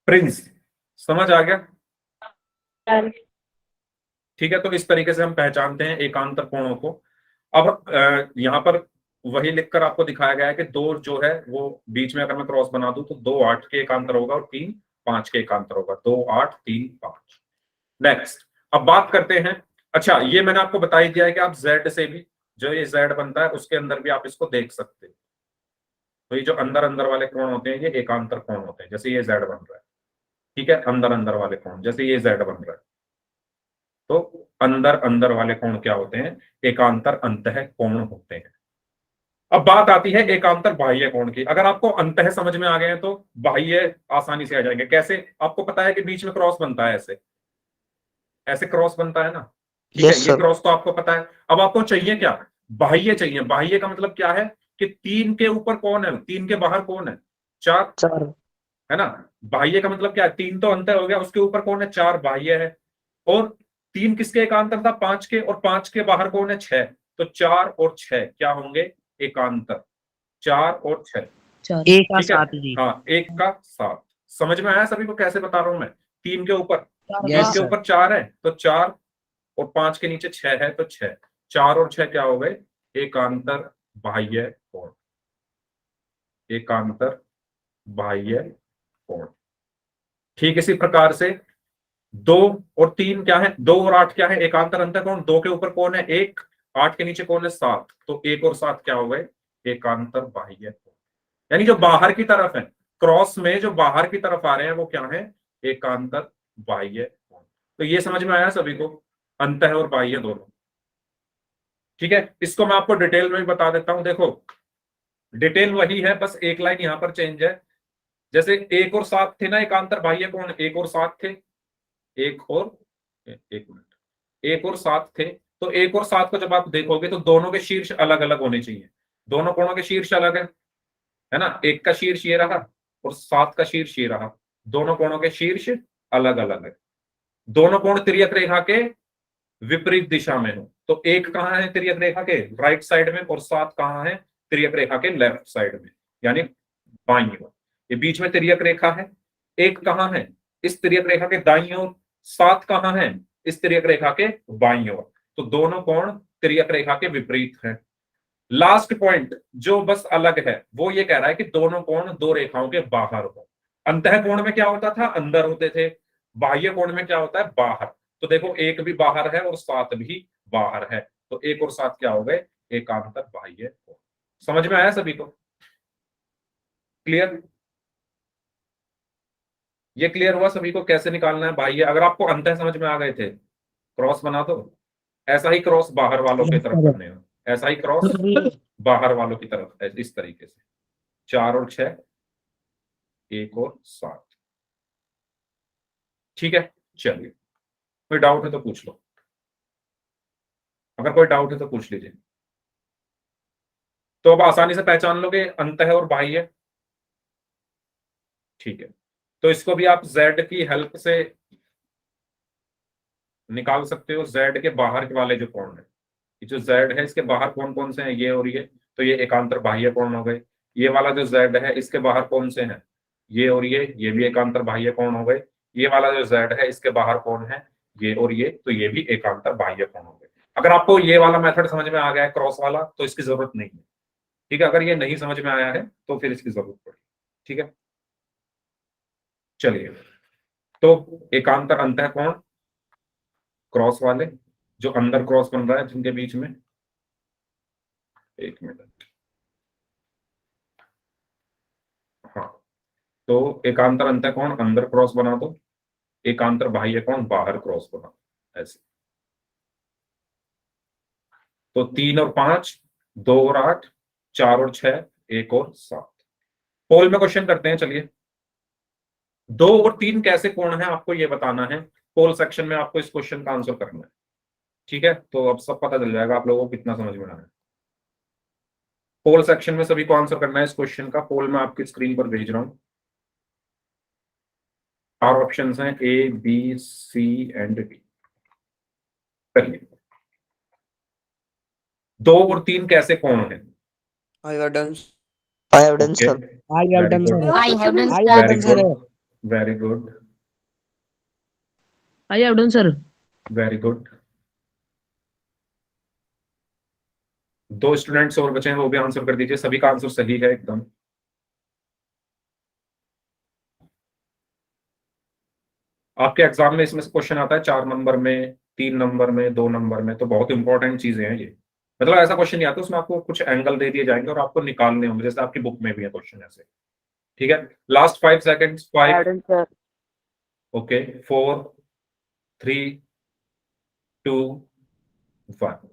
प्रिंस, समझ आ गया? सर ठीक है, तो इस तरीके से हम पहचानते हैं एकांतर कोणों को। अब यहां पर वही लिखकर आपको दिखाया गया है कि 2 जो है वो बीच में अगर मैं क्रॉस बना दूं तो 2, 8 के एकांतर होगा और 3, 5 के एकांतर होगा। 2, 8, 3, 5। नेक्स्ट, अब बात करते हैं। अच्छा, ये मैंने आपको बता ही दिया है कि आप Z से भी, जो ये Z बनता है उसके अंदर भी आप इसको देख सकते हैं। तो ये जो अंदर अंदर वाले कोण होते हैं ये एकांतर कोण होते हैं, जैसे ये Z बन रहा है। ठीक है, अंदर अंदर वाले कोण, जैसे ये Z बन रहा है, तो अंदर अंदर वाले कोण क्या होते हैं? एकांतर अंतः कोण होते हैं। अब बात आती है एकांतर बाह्य कोण की। अगर आपको अंतः समझ में आ गए हैं तो बाह्य आसानी से आ जाएंगे। कैसे? आपको पता है कि बीच में क्रॉस बनता है, ऐसे ऐसे क्रॉस बनता है ना। ठीक है, यस ये सर। क्रॉस तो आपको पता है। अब आपको चाहिए क्या? बाह्य चाहिए। बाह्य का मतलब क्या है कि 3 के ऊपर कौन है, 3 के बाहर कौन है? 4, 4 है ना। बाह्य का मतलब क्या है? 3 तो अंत हो गया, उसके ऊपर कौन है? 4 बाह्य है। और 3 किसके एकांतर था? 5 के, और 5 के बाहर कौन है? 6। तो 4 और 6 क्या होंगे? एकांतर। 4 और 6। एक का ठीक है, 7 जी। हाँ, 1 का 7। समझ में आया सभी को कैसे बता रहा हूं मैं? 3 के ऊपर, 3 यस के सर। ऊपर 4 है तो 4, और 5 के नीचे 6 है तो 6। 4 और 6 क्या हो गए? एकांतर बाह्य कोण। एकांतर बाह्य कोण। ठीक इसी प्रकार से 2 और 3 क्या है? 2 और 8 क्या है? एकांतर अंतःकोण। 2 के ऊपर कौन है? 1, 8 के नीचे कौन है? 7। तो 1 और 7 क्या हो गए? एकांतर बाह्य कोण। यानी जो बाहर की तरफ है, क्रॉस में जो बाहर की तरफ आ रहे हैं वो क्या है? एकांतर बाह्य कोण। तो ये समझ में आया सभी को? अंतः और बाह्य दोनों। ठीक है, इसको मैं आपको डिटेल में भी बता देता हूं। देखो, डिटेल वही है, बस एक लाइन यहां पर चेंज है। जैसे 1 और 7 थे ना एकांतर बाह्य कोण, 1 और 7 थे। 1 और, 1 मिनट, 1 और 7 थे। तो 1 और 7 को जब आप देखोगे तो दोनों के शीर्ष अलग अलग होने चाहिए। दोनों कोणों के शीर्ष अलग है ना। 1 का शीर्ष ये रहा और 7 का शीर्ष ये रहा। दोनों कोणों के शीर्ष अलग अलग है। दोनों कोण तिर्यक रेखा के विपरीत दिशा में हो। तो 1 कहां है तिर्यक रेखा के? राइट साइड में, और 7 कहां है? तिर्यक रेखा के लेफ्ट साइड में, यानी बाईं ओर। ये बीच में तिर्यक रेखा है, 1 कहाँ है? इस तिर्यक रेखा के दाईं ओर। 7 कहाँ है? इस तिर्यक रेखा के बाईं ओर। तो दोनों कोण तिर्यक रेखा के विपरीत हैं। लास्ट पॉइंट जो बस अलग है वो ये कह रहा है कि दोनों कोण दो रेखाओं के बाहर हो। अंतः कोण में क्या होता था? अंदर होते थे। बाह्य कोण में क्या होता है? बाहर। तो देखो 1 भी बाहर है और 7 भी बाहर है, तो 1 और 7 क्या हो गए? एकांतर बाह्य कोण। समझ में आया सभी को? क्लियर? ये क्लियर हुआ सभी को कैसे निकालना है बाह्य? अगर आपको अंतः समझ में आ गए थे, क्रॉस बना दो। ऐसा ही क्रॉस बाहर वालों की तरफ करने हैं, ऐसा ही क्रॉस बाहर वालों की तरफ, इस तरीके से 4 और 6, 1 और 7। ठीक है, चलिए कोई डाउट है तो पूछ लो। अगर कोई डाउट है तो पूछ लीजिए। तो अब आसानी से पहचान लोगे अंतः और बाह्य। ठीक है, तो इसको भी आप z की हेल्प से निकाल सकते हो। z के बाहर के वाले जो कोण है, ये जो z है इसके बाहर कौन कौन से हैं? ये और तो ये एकांतर बाह्य कोण हो गए। ये वाला जो z है इसके बाहर कौन से हैं? ये और ये भी एकांतर बाह्य कोण हो गए। ये वाला जो z है इसके बाहर कौन है? ये और तो ये भी एकांतर बाह्य कोण हो गए। अगर आपको ये वाला मेथड समझ में आ गया है क्रॉस वाला, तो इसकी जरूरत नहीं है। ठीक है, अगर ये नहीं समझ में आया है तो फिर इसकी जरूरत पड़ेगी। ठीक है, चलिए। तो एकांतर अंतः कोण क्रॉस वाले जो अंदर क्रॉस बन रहा है जिनके बीच में, 1 मिनट। हाँ, तो एकांतर अंतः कोण अंदर क्रॉस बना दो, एकांतर बाह्य कोण बाहर क्रॉस बना दो, ऐसे। तो 3 और 5, 2 और 8, 4 और 6, 1 और 7। पोल में क्वेश्चन करते हैं। चलिए, 2 और 3 कैसे कोण है आपको ये बताना है। पोल सेक्शन में आपको इस क्वेश्चन का आंसर करना है। ठीक है, तो अब सब पता चल जाएगा आप लोगों को कितना समझ में आ रहा है। पोल सेक्शन में सभी को आंसर करना है इस क्वेश्चन का। पोल में आपकी स्क्रीन पर भेज रहा हूं। 4 ऑप्शन हैं, A, B, C and D। चलिए, 2 और 3 कैसे कोण है? I have done, sir. I have done, sir. I have done, I have very done, sir. Good, very good, I have done, sir. Very good. 2 students और बचे हैं, वो भी आंसर कर दीजिए। सभी का आंसर सही है एकदम। आपके एग्जाम में इसमें से क्वेश्चन आता है 4 नंबर में, 3 नंबर में, 2 नंबर में, तो बहुत इंपॉर्टेंट चीजें हैं ये। मतलब ऐसा क्वेश्चन नहीं आता, उसमें आपको कुछ एंगल दे दिए जाएंगे और आपको निकालने होंगे, जैसे आपकी बुक में भी है क्वेश्चन ऐसे। ठीक है, last 5 seconds. 5, okay, 4, 3, 2, 1।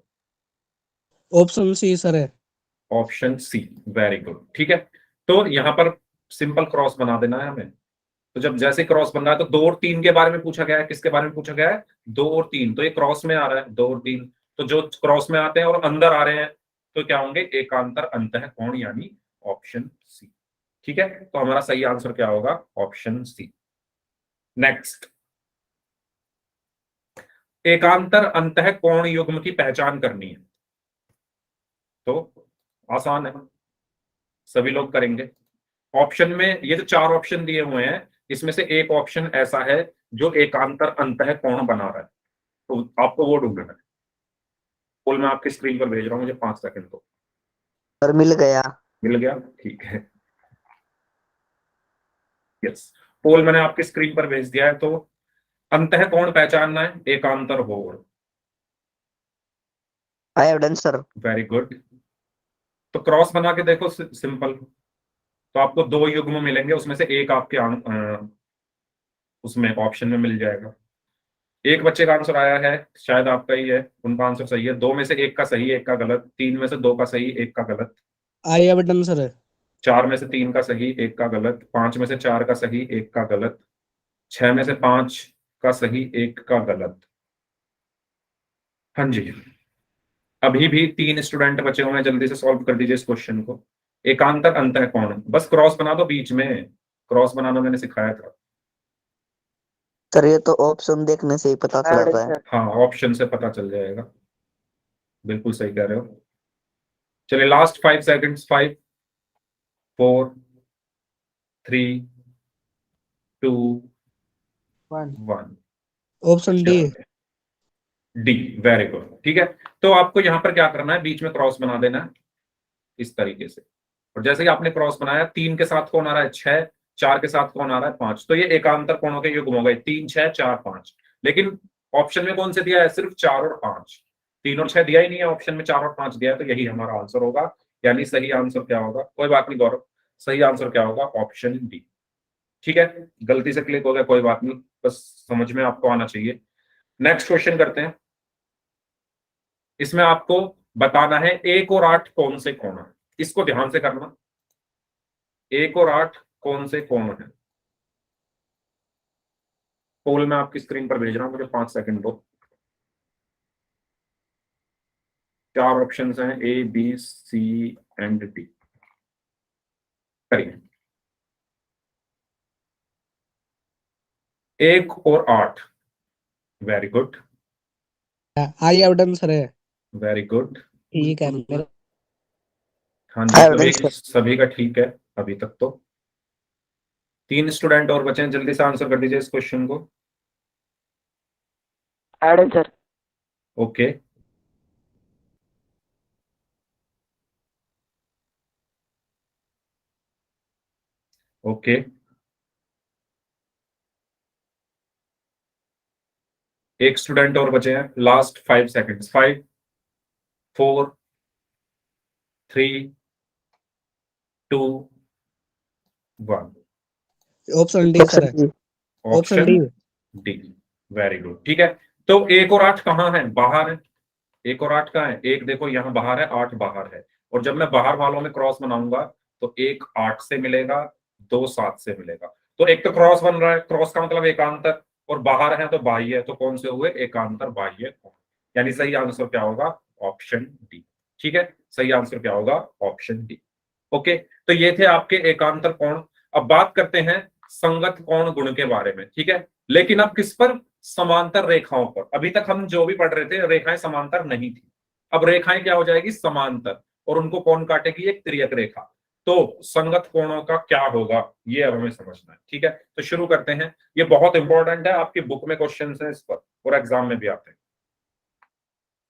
Option C sir है। Option C, very good. ठीक है, तो यहां पर सिंपल क्रॉस बना देना है हमें। तो जब जैसे क्रॉस बन रहा है तो 2 और 3 के बारे में पूछा गया है। किसके बारे में पूछा गया है? 2 और 3। तो ये क्रॉस में आ रहा है 2 और 3। तो जो क्रॉस में आते हैं और अंदर आ रहे हैं तो क्या होंगे? एकांतर अंतः कोण, यानी ऑप्शन सी। ठीक है, तो हमारा सही आंसर क्या होगा? ऑप्शन सी। नेक्स्ट, एकांतर अंतः कोण युग्म की पहचान करनी है। तो आसान है, सभी लोग करेंगे। ऑप्शन में ये जो 4 ऑप्शन दिए हुए हैं, इसमें से एक ऑप्शन ऐसा है जो एकांतर अंतः कोण बना रहा है, तो आपको वो ढूंढना है। पोल मैं आपकी स्क्रीन पर भेज रहा हूं, मुझे 5 सेकंड दो। सर मिल गया। मिल गया? ठीक है, यस। पोल मैंने आपकी स्क्रीन पर भेज दिया है। तो अंतः कोण पहचानना है, एकांतर कोण। I have done, sir. Very good. तो क्रॉस बना के देखो, सिंपल। तो आपको 2 युग्म मिलेंगे, उसमें से एक आपके उसमें ऑप्शन में मिल जाएगा। एक बच्चे का आंसर आया है, शायद आपका ही है, उनका आंसर सही है। 2 में से 1 का सही, 1 का गलत। 3 में से 2 का सही, 1 का गलत। I have done, sir. 4 में से 3 का सही, 1 का गलत। 5 में से 4 का सही, 1 का गलत। 6 में से 5 का सही, 1 का गलत। हाँ जी, अभी भी 3 स्टूडेंट बचे हुए हैं, जल्दी से सॉल्व कर दीजिए इस क्वेश्चन को। एकांतर अंतः कोण, बस क्रॉस बना दो बीच में। क्रॉस बनाना मैंने सिखाया था। सर ये तो ऑप्शन देखने से ही पता चल रहा है। हाँ, ऑप्शन से पता चल जाएगा, बिल्कुल सही कह रहे हो। चलिए, last 5 seconds. 5, 4, 3, 2 1 1 option D. D, very good. ठीक है, तो आपको यहां पर क्या करना है, बीच में क्रॉस बना देना है इस तरीके से। और जैसे ही आपने क्रॉस बनाया, 3 के साथ कौन आ रहा है 6, 4 के साथ कौन आ रहा है 5, तो ये एकांतर कोणों के युग्म हो गए 3 6 4 5। लेकिन ऑप्शन में कौन से दिया है, सिर्फ 4 और 5, 3 और 6 दिया ही नहीं है, ऑप्शन में 4 और 5 दिया है, तो यही हमारा आंसर होगा। यानी सही आंसर क्या होगा, कोई बात नहीं गौरव, सही आंसर क्या होगा, ऑप्शन डी। ठीक है, गलती से क्लिक हो गया, कोई बात नहीं, बस समझ में आपको आना चाहिए। नेक्स्ट क्वेश्चन करते हैं। इसमें आपको बताना है 1 और 8 कौन से कोण है, इसको ध्यान से करना। 1 और 8 कौन से कोण है, पोल मैं आपकी स्क्रीन पर भेज रहा हूं, मुझे 5 सेकंड दो। 4 ऑप्शंस हैं, A B C and D. करिए। 1 और 8, वेरी गुड, आर्यभट्ट सर है। Very good. ठीक है मेरा। हाँ जी, आर्यभट्ट सभी का ठीक है अभी तक तो। 3 स्टूडेंट और बचे हैं, जल्दी से आंसर कर दीजिए इस क्वेश्चन को। सर। ओके, ओके, एक स्टूडेंट और बचे हैं, last 5 seconds, 5 4 3 2 1। Option D sir है। Option option D. D, very good. ठीक है, तो 1 और 8 कहाँ है, बाहर है। 1 और 8 कहाँ है, 1 देखो यहाँ बाहर है, 8 बाहर है। और जब मैं बाहर वालों में क्रॉस बनाऊंगा तो 1 8 से मिलेगा, 2 7 से मिलेगा। तो एक तो क्रॉस बन रहा है, क्रॉस का मतलब एकांतर, और बाहर है तो बाह्य है, तो कौन से हुए, एकांतर बाह्य कोण। यानी सही आंसर क्या होगा, ऑप्शन डी। ठीक है, सही आंसर क्या होगा, ऑप्शन डी। ओके, तो ये थे आपके एकांतर कोण। अब बात करते हैं संगत कोण गुण के बारे में। ठीक है, लेकिन अब किस पर, समांतर रेखाओं पर। अभी तक हम जो भी पढ़ रहे थे, रेखाएं समांतर नहीं थी, अब रेखाएं क्या हो जाएगी, समांतर, और उनको कौन काटेगी, एक तिर्यक रेखा। तो संगत कोणों का क्या होगा, ये अब हमें समझना है। ठीक है, तो शुरू करते हैं। ये बहुत इंपॉर्टेंट है, आपकी बुक में क्वेश्चन है इस पर, और एग्जाम में भी आते हैं।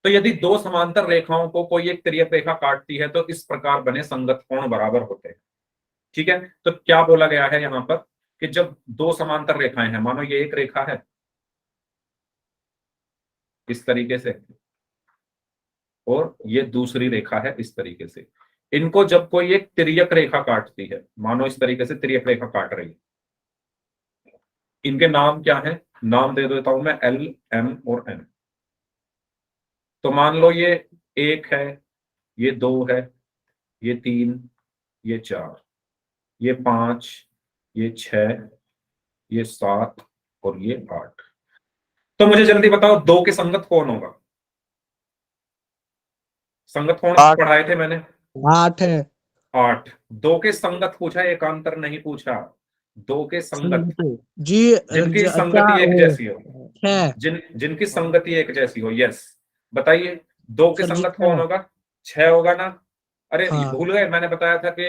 तो यदि 2 समांतर रेखाओं को कोई एक तिर्यक रेखा काटती है तो इस प्रकार बने संगत कोण बराबर होते हैं। ठीक है, तो क्या बोला गया है यहां पर, कि जब 2 समांतर रेखाएं हैं, मानो ये एक रेखा है इस तरीके से, और ये दूसरी रेखा है इस तरीके से, इनको जब कोई एक तिर्यक रेखा काटती है, मानो इस तरीके से तिर्यक रेखा काट रही है, इनके नाम क्या है, नाम दे देता हूं मैं, एल एम और एन। तो मान लो ये 1 है, ये 2 है, ये 3, ये 4, ये 5, ये 6, ये 7 और ये 8। तो मुझे जल्दी बताओ 2 के संगत कौन होगा, संगत कौन 8 पढ़ाए थे मैंने, 8 है। 8। 2 के संगत पूछा, एकांतर नहीं पूछा। 2 के संगत, जी जिनकी अच्छा संगति एक जैसी हो, है जिनकी संगति एक जैसी हो, यस। बताइए 2 के सर जी संगत कौन होगा, 6 होगा ना। अरे हाँ भूल गए, मैंने बताया था कि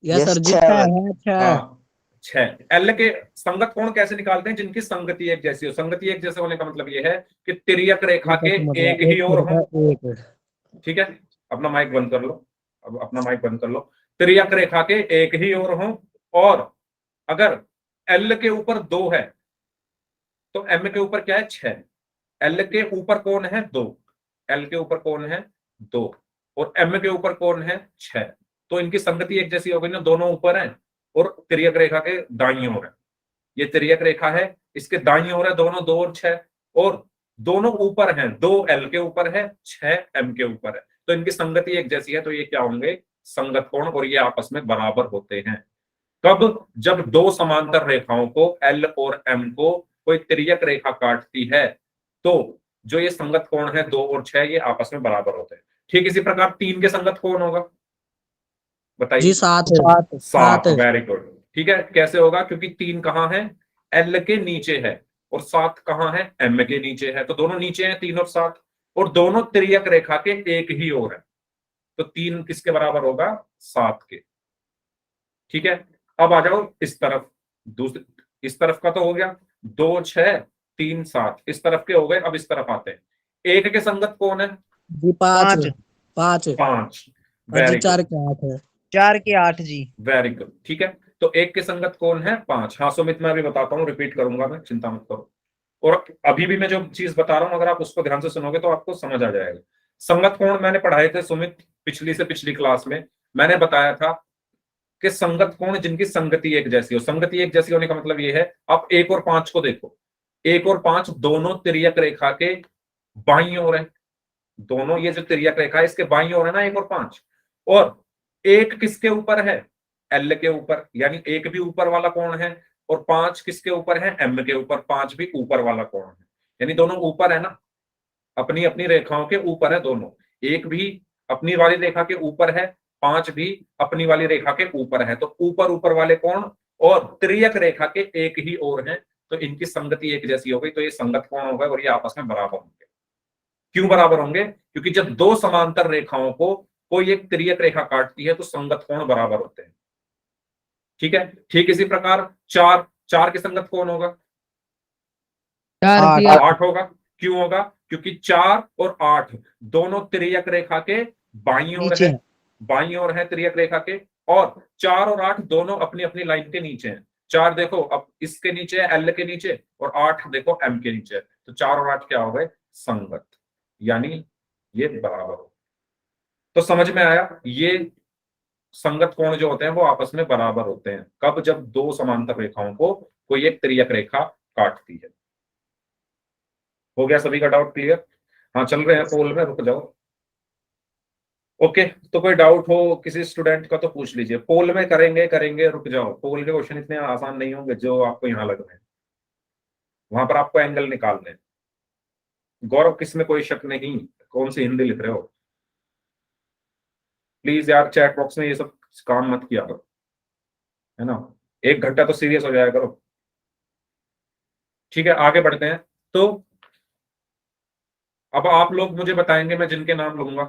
यस सर जी 6 है 6। हाँ 6। एल के संगत कोण कैसे निकालते हैं, जिनकी संगति एक जैसी हो। संगति एक जैसे होने का मतलब ये है कि तिर्यक रेखा के एक ही ओर हो। ठीक है, अपना माइक बंद कर लो, अब अपना माइक बंद कर लो। तिर्यक रेखा के एक ही ओर हो, और अगर एल के ऊपर 2 है तो एम के ऊपर क्या है, 6। एल के ऊपर कौन है, 2, एल के ऊपर कौन है, 2, और एम के ऊपर कौन है, 6। तो इनकी संगति एक जैसी हो गई ना, दोनों ऊपर हैं और तिर्यक रेखा के दाईं ओर है। ये तिर्यक रेखा है, इसके दाईं ओर है दोनों, 2 और 6, और दोनों ऊपर हैं, 2 एल के ऊपर है, 6 एम के ऊपर है। तो इनकी संगति एक जैसी है, तो ये क्या होंगे, संगत कोण, और ये आपस में बराबर होते हैं। कब, जब 2 समांतर रेखाओं को, एल और एम को कोई तिर्यक रेखा काटती है, तो जो ये संगत कोण है 2 और 6, ये आपस में बराबर होते हैं। ठीक इसी प्रकार 3 के संगत कोण होगा, बताइए। जी 7 7, वेरी गुड। ठीक है, कैसे होगा, क्योंकि 3 कहां है, एल के नीचे है, और 7 कहां है, एम के नीचे है, तो दोनों नीचे हैं 3 और 7, और दोनों तिर्यक रेखा के एक ही ओर है, तो 3 किसके बराबर होगा, 7 के। ठीक है, अब आ जाओ इस तरफ, दूसरी इस तरफ का तो हो गया 2 6 3 7, इस तरफ के हो गए। अब इस तरफ आते हैं, एक के संगत कौन है? जी 5 5 5। और जी वेरी 4 गुड, के 8 है। 4 के 8 जी। वेरी गुड, ठीक है। तो एक के संगत कौन है? 5। हाँ सुमित, मैं अभी बताता हूँ, रिपीट करूंगा मैं, चिंता मत करो। और अभी भी मैं जो चीज बता रहा हूं, अगर आप उसको ध्यान से सुनोगे तो आपको समझ आ जाएगा। संगत कोण मैंने पढ़ाए थे सुमित पिछली से पिछली क्लास में। मैंने बताया था कि संगत कोण जिनकी संगति एक जैसी हो। संगति एक जैसी होने का मतलब ये है, आप 1 और 5 को देखो, 1 और 5 दोनों तिर्यक रेखा के बाईं ओर है। दोनों ये जो तिर्यक रेखा है इसके बाईं ओर है ना 1 और 5। और एक किसके ऊपर है? एल के ऊपर, यानी एक भी ऊपर वाला कोण है। और 5 किसके ऊपर है? एम के ऊपर, 5 भी ऊपर वाला कोण है। यानी दोनों ऊपर है ना, अपनी अपनी रेखाओं के ऊपर है दोनों। एक भी अपनी वाली रेखा के ऊपर है, 5 भी अपनी वाली रेखा के ऊपर है। तो ऊपर ऊपर वाले कोण और तिर्यक रेखा के एक ही ओर है, तो इनकी संगति एक जैसी हो गई, तो ये संगत कोण हो गए और ये आपस में बराबर होंगे। क्यों बराबर होंगे? क्योंकि जब दो समांतर रेखाओं को कोई एक तिर्यक रेखा काटती है तो संगत कोण बराबर होते हैं। ठीक है, ठीक इसी प्रकार 4 के संगत कौन होगा? 4 की 8 होगा। क्यों होगा? क्योंकि 4 और 8 दोनों तिर्यक रेखा के बाईं ओर नीचे है, बाईं ओर है तिर्यक रेखा के। और 4 और 8 दोनों अपनी अपनी लाइन के नीचे हैं। 4 देखो अब इसके नीचे है, एल के नीचे, और 8 देखो एम के नीचे है। तो 4 और 8 क्या हो गए? संगत, यानी ये बराबर हो। तो समझ में आया, ये संगत कोण जो होते हैं वो आपस में बराबर होते हैं कब? जब दो समांतर रेखाओं को कोई एक तिर्यक रेखा काटती है। हो गया सभी का डाउट क्लियर? हाँ चल रहे हैं पोल में, रुक जाओ। ओके, तो कोई डाउट हो किसी स्टूडेंट का तो पूछ लीजिए। पोल में करेंगे, रुक जाओ। पोल के क्वेश्चन इतने आसान नहीं होंगे जो आपको यहाँ लग रहे हैं, वहां पर आपको एंगल निकालने हैं। गौरव, किसमें कोई शक नहीं? कौन सी हिंदी लिख रहे हो? प्लीज यार चैट बॉक्स में ये सब काम मत किया करो, है ना। 1 घंटा तो सीरियस हो जाया करो। ठीक है, आगे बढ़ते हैं। तो अब आप लोग मुझे बताएंगे, मैं जिनके नाम लूंगा,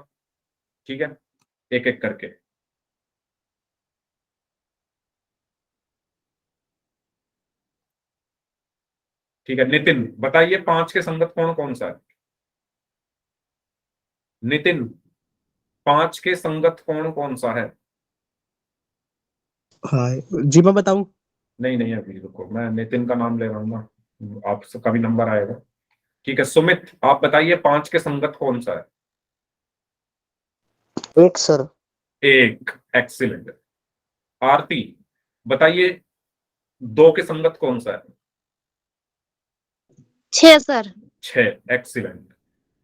ठीक है, एक एक करके। ठीक है, नितिन बताइए 5 के संगत कौन कौन सा है? नितिन, 5 के संगत कौन कौन सा है? हाँ जी, मैं बताऊं? नहीं नहीं, अभी रुको, मैं नितिन का नाम ले रहा हूँ ना, आप सबका भी नंबर आएगा। ठीक है, सुमित आप बताइए 5 के संगत कौन सा है? 1 सर। 1, एक्सीलेंट। आरती बताइए 2 के संगत कौन सा है? 6 सर। 6, एक्सीलेंट।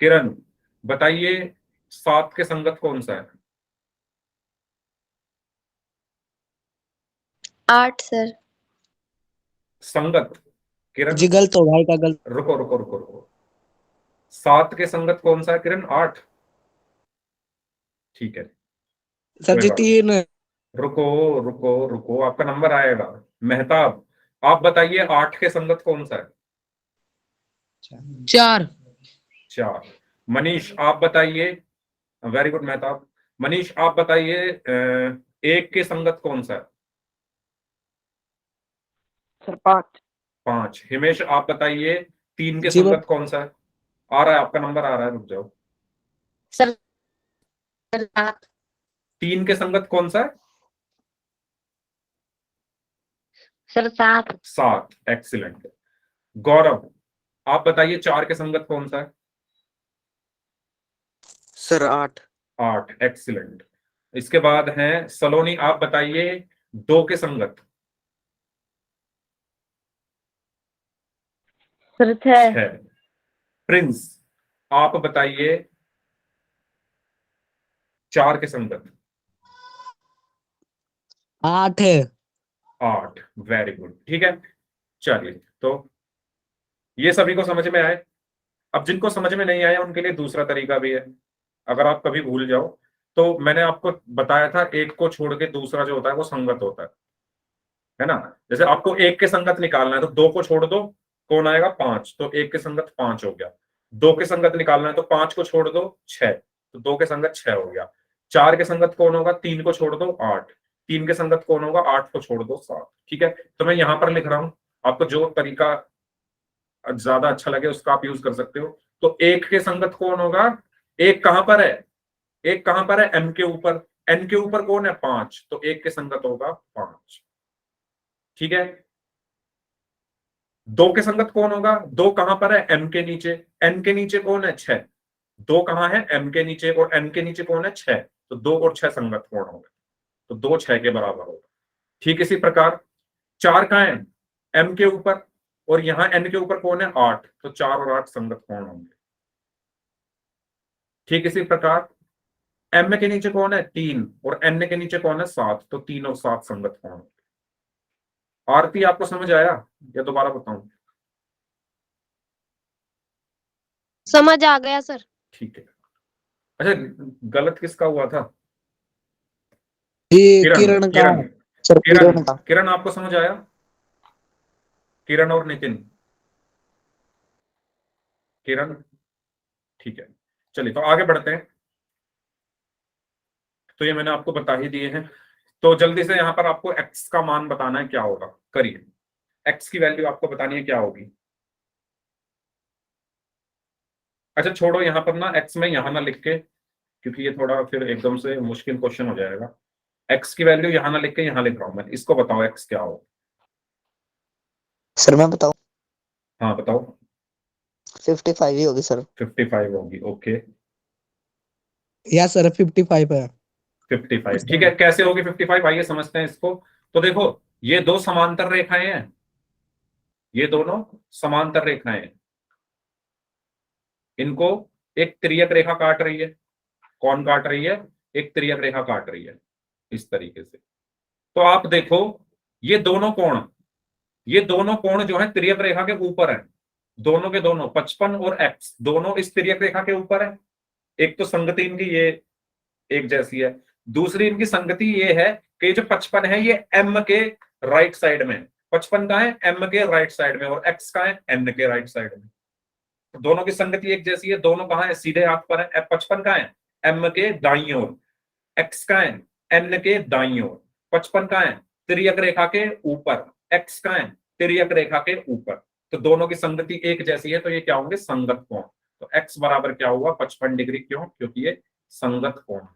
किरण बताइए 7 के संगत कौन सा है? 8 सर। संगत किरण, जी गलत हो भाई का गलत। रुको रुको रुको रुको, 7 के संगत कौन सा है किरण? 8, ठीक है, सर कोई जी बात नहीं। 3 रुको रुको रुको, आपका नंबर आएगा। मेहताब आप बताइए 8 के संगत कौन सा है? 4 4। मनीष आप बताइए, वेरी गुड मेहताब। मनीष आप बताइए 1 के संगत कौन सा है? सर 5। 5। हिमेश आप बताइए 3 के जी मैं संगत कौन सा है? आ रहा है आपका नंबर, आ रहा है, रुक जाओ। सर 7। 3 के संगत कौन सा है? सर 7। 7, एक्सीलेंट। गौरव आप बताइए 4 के संगत कौन सा है? सर 8। 8, एक्सीलेंट। इसके बाद है सलोनी, आप बताइए 2 के संगत? सर 6। 6। प्रिंस आप बताइए 4 के संगत? 8 है। 8, वेरी गुड, ठीक है। चलिए, तो ये सभी को समझ में आए। अब जिनको समझ में नहीं आया उनके लिए दूसरा तरीका भी है। अगर आप कभी भूल जाओ तो मैंने आपको बताया था, एक को छोड़ के दूसरा जो होता है वो संगत होता है ना। जैसे आपको 1 के संगत निकालना है तो 2 को छोड़ दो, कौन आएगा? 5। तो 1 के संगत 5 हो गया। 2 के संगत निकालना है तो 5 को छोड़ दो, 6। तो 2 के संगत 6 हो गया। 4 के संगत कौन होगा? 3 को छोड़ दो, 8। 3 के संगत कौन होगा? 8 को छोड़ दो, 7। ठीक है, तो मैं यहां पर लिख रहा हूं आपको जो तरीका ज्यादा अच्छा लगे उसका आप यूज कर सकते हो। तो एक के संगत कौन होगा, एक कहां पर है, एक कहां पर है, m के ऊपर, n के ऊपर कौन है 5, तो एक के संगत होगा 5। ठीक है। दो के संगत कौन होगा, दो कहां पर है, m के नीचे, n के नीचे कौन है 6, दो कहां है m के नीचे और n के नीचे कौन है 6, तो 2 और 6 संगत कौन होगा, तो 2 6 के बराबर होगा। ठीक इसी प्रकार 4 कहां है m के ऊपर और यहां n के ऊपर कौन है 8, तो 4 और 8 संगत कौन होंगे। ठीक इसी प्रकार m के नीचे कौन है 3 और n के नीचे कौन है 7, तो 3 और 7 संगत कौन होंगे। आरती आपको समझ आया या दोबारा बताऊं। समझ आ गया सर। ठीक है। अच्छा, गलत किसका हुआ था, ये किरण, किरण का। किरण, सर किरण, किरण का। किरण आपको समझ आया, किरण और नितिन, किरण। ठीक है, चलिए तो आगे बढ़ते हैं। तो ये मैंने आपको बता ही दिए हैं, तो जल्दी से यहां पर आपको x का मान बताना है क्या होगा, करिए। x की वैल्यू आपको बतानी है क्या होगी। अच्छा छोड़ो, यहां पर ना x में यहां ना लिख के, क्योंकि ये थोड़ा फिर एकदम से मुश्किल क्वेश्चन हो जाएगा। x की वैल्यू यहां ना लिख के यहां लिख रहा हूं मैं, इसको बताओ x क्या होगा। सर मैं बताऊं, हाँ बताओ। 55 ही होगी सर। 55 होगी, ओके। या सर 55 है 55 ठीक है, कैसे होगी 55, आइए समझते हैं इसको। तो देखो, ये दो समांतर रेखाएं हैं, ये दोनों समांतर रेखाएं हैं, इनको एक तिर्यक रेखा काट रही है। कौन काट रही है, एक तिर्यक रेखा काट रही है इस तरीके से। तो आप देखो, ये दोनों कोण, ये दोनों कोण जो है तिर्यक रेखा के ऊपर है, दोनों के दोनों 55 और x दोनों इस तिर्यक रेखा के ऊपर है। एक तो संगति इनकी ये एक जैसी है, दूसरी इनकी संगति ये है कि जो 55 है ये m के राइट साइड में, 55 का है m के राइट साइड में और x का है n के राइट साइड में। तो दोनों की संगति एक जैसी है, दोनों कहां है, सीधे हाथ पर है। 55 का है m के दाईं ओर, x का है n के दाईं ओर। 55 का है तिर्यक रेखा के ऊपर, x का है तिर्यक रेखा के ऊपर। तो दोनों की संगति एक जैसी है, तो ये क्या होंगे, संगत कोण। तो x बराबर क्या हुआ 55 डिग्री, क्यों, क्योंकि ये संगत कोण है।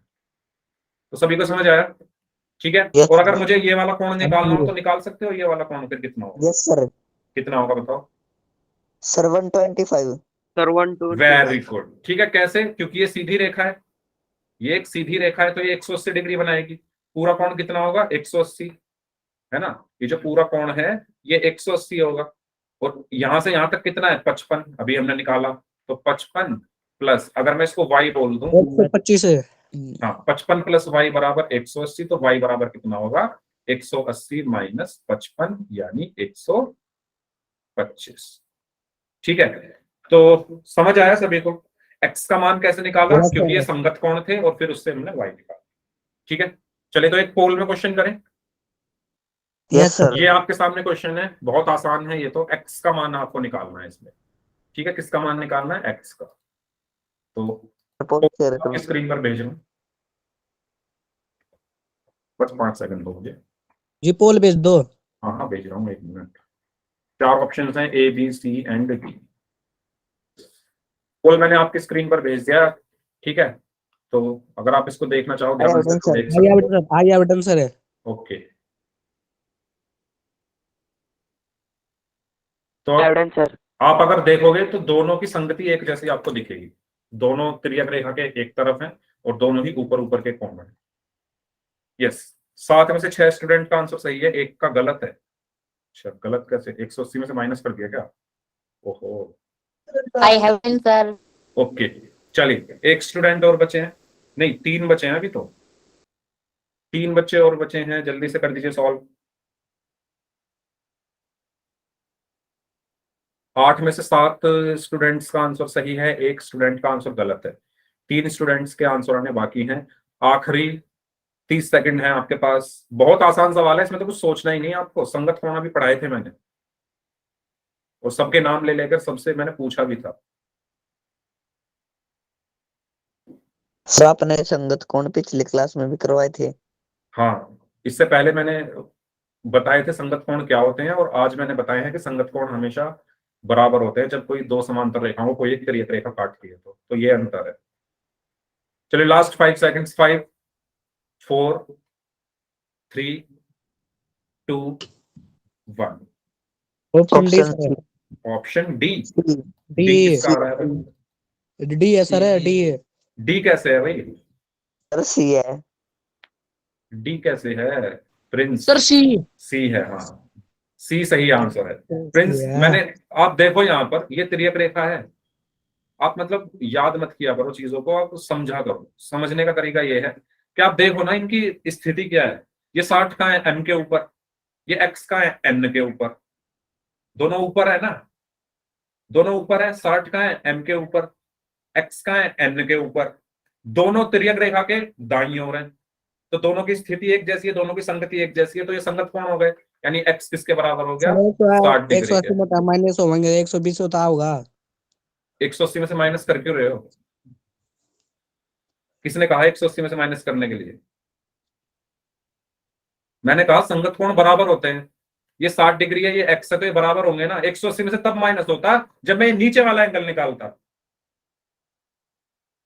तो सभी को समझ आया। ठीक है। यस और अगर सर। मुझे ये वाला कोण हाँ निकालना हो जी। तो निकाल सकते हो, ये वाला कोण फिर कितना होगा, यस सर। कितना होगा बताओ। सर 125। सर 125। Very good. ठीक है, कैसे, क्योंकि ये सीधी रेखा है, ये एक सीधी रेखा है, तो ये 180 डिग्री बनाएगी। पूरा कोण कितना होगा 180, है ना, ये जो पूरा कोण है ये 180 होगा। और यहां से यहां तक कितना है 55, अभी हमने निकाला, तो 55 प्लस, अगर मैं इसको y बोल दूं, 125 है। हाँ 55 प्लस y बराबर 180, तो y बराबर कितना होगा 180 माइनस 55 यानी 125। ठीक है, तो समझ आया सभी को x का मान कैसे निकाला, यस क्योंकि ये सर। संगत कोण थे और फिर उससे हमने y निकाला। ठीक है, चलिए तो एक पोल में क्वेश्चन करें। Yes sir. ये आपके सामने क्वेश्चन है, बहुत आसान है ये तो, x का मान आपको निकालना है इसमें। ठीक है, किसका मान निकालना है, x का। तो रिपोर्ट शेयर आपकी करूं। स्क्रीन पर भेज रहा हूं, बस 5 सेकंड दो मुझे। जी पोल भेज दो। हाँ हाँ भेज रहा हूँ, 1 मिनट। 4 ऑप्शन हैं, A B C and D. Poll मैंने आपकी स्क्रीन पर भेज दिया। ठीक है, तो अगर आप इसको देखना चाहो आई ध्यान से एविडेंस तो सर। देख सकते हो। आई एविडेंस सर है। ओके, तो एविडेंस सर। आप अगर देखोगे तो दोनों की संगति एक जैसी आपको दिखेगी, दोनों तिर्यक रेखा के एक तरफ हैं और दोनों ही ऊपर ऊपर के कोण हैं। यस, 7 में से 6 स्टूडेंट का आंसर सही है, एक का गलत है। अच्छा गलत कैसे, 180 में से माइनस कर दिया क्या, ओहो। I have been sir. Okay, चलिए एक स्टूडेंट और बचे हैं, नहीं 3 बचे हैं अभी तो, 3 बच्चे और बचे हैं, जल्दी से कर दीजिए सॉल्व। 8 में से 7 स्टूडेंट्स का आंसर सही है, एक स्टूडेंट का आंसर गलत है, 3 स्टूडेंट्स के आंसर आने बाकी हैं। आखिरी 30 सेकंड है आपके पास। बहुत आसान सवाल है, इसमें तो कुछ सोचना ही नहीं है आपको, संगत कोण भी पढ़ाए थे मैंने और सबके नाम ले लेकर सबसे मैंने पूछा भी था। सर आपने संगत कोण पिछली क्लास में भी करवाए थे। हाँ, इससे पहले मैंने बताए थे संगत कोण क्या होते हैं, और आज मैंने बताया है कि संगत कोण हमेशा बराबर होते हैं जब कोई दो समांतर रेखाओं को कोई एक तिर्यक रेखा काटती है। तो ये अंतर है। चलिए last 5 seconds. 5 4 3 2 1। Option D option sir. Option D. C. D D किसका आ रहा है भाई? डी है सर, डी है। डी कैसे है भाई? सर सी है। डी कैसे है प्रिंस? सर सी। सी है, हाँ सी सही आंसर है प्रिंस। है। मैंने, आप देखो यहाँ पर ये तिर्यक रेखा है। आप मतलब याद मत किया करो चीजों को, आप समझा करो। समझने का तरीका ये है कि आप देखो ना इनकी स्थिति क्या है। ये 60 का है एम के ऊपर, ये एक्स का है एन के ऊपर। दोनों ऊपर है ना, दोनों ऊपर है। 60 का है एम के ऊपर, एक्स का है एन के ऊपर। दोनों तिर्यक रेखा के दाईं ओर है, तो दोनों की स्थिति एक जैसी है, दोनों की संगति एक जैसी है। तो ये संगत कोण हो गए, यानी एक्स किसके बराबर हो गया? 60 डिग्री के। 180 में माइनस होंगे, 120 होता होगा। 180 में से माइनस कर क्यों रहे हो? किसने कहा 180 में से माइनस करने के लिए? मैंने कहा संगत कोण बराबर होते हैं। ये 60 डिग्री है, ये एक्स है, तो ये बराबर होंगे ना। 180 में से तब माइनस होता जब मैं नीचे वाला एंगल निकालता।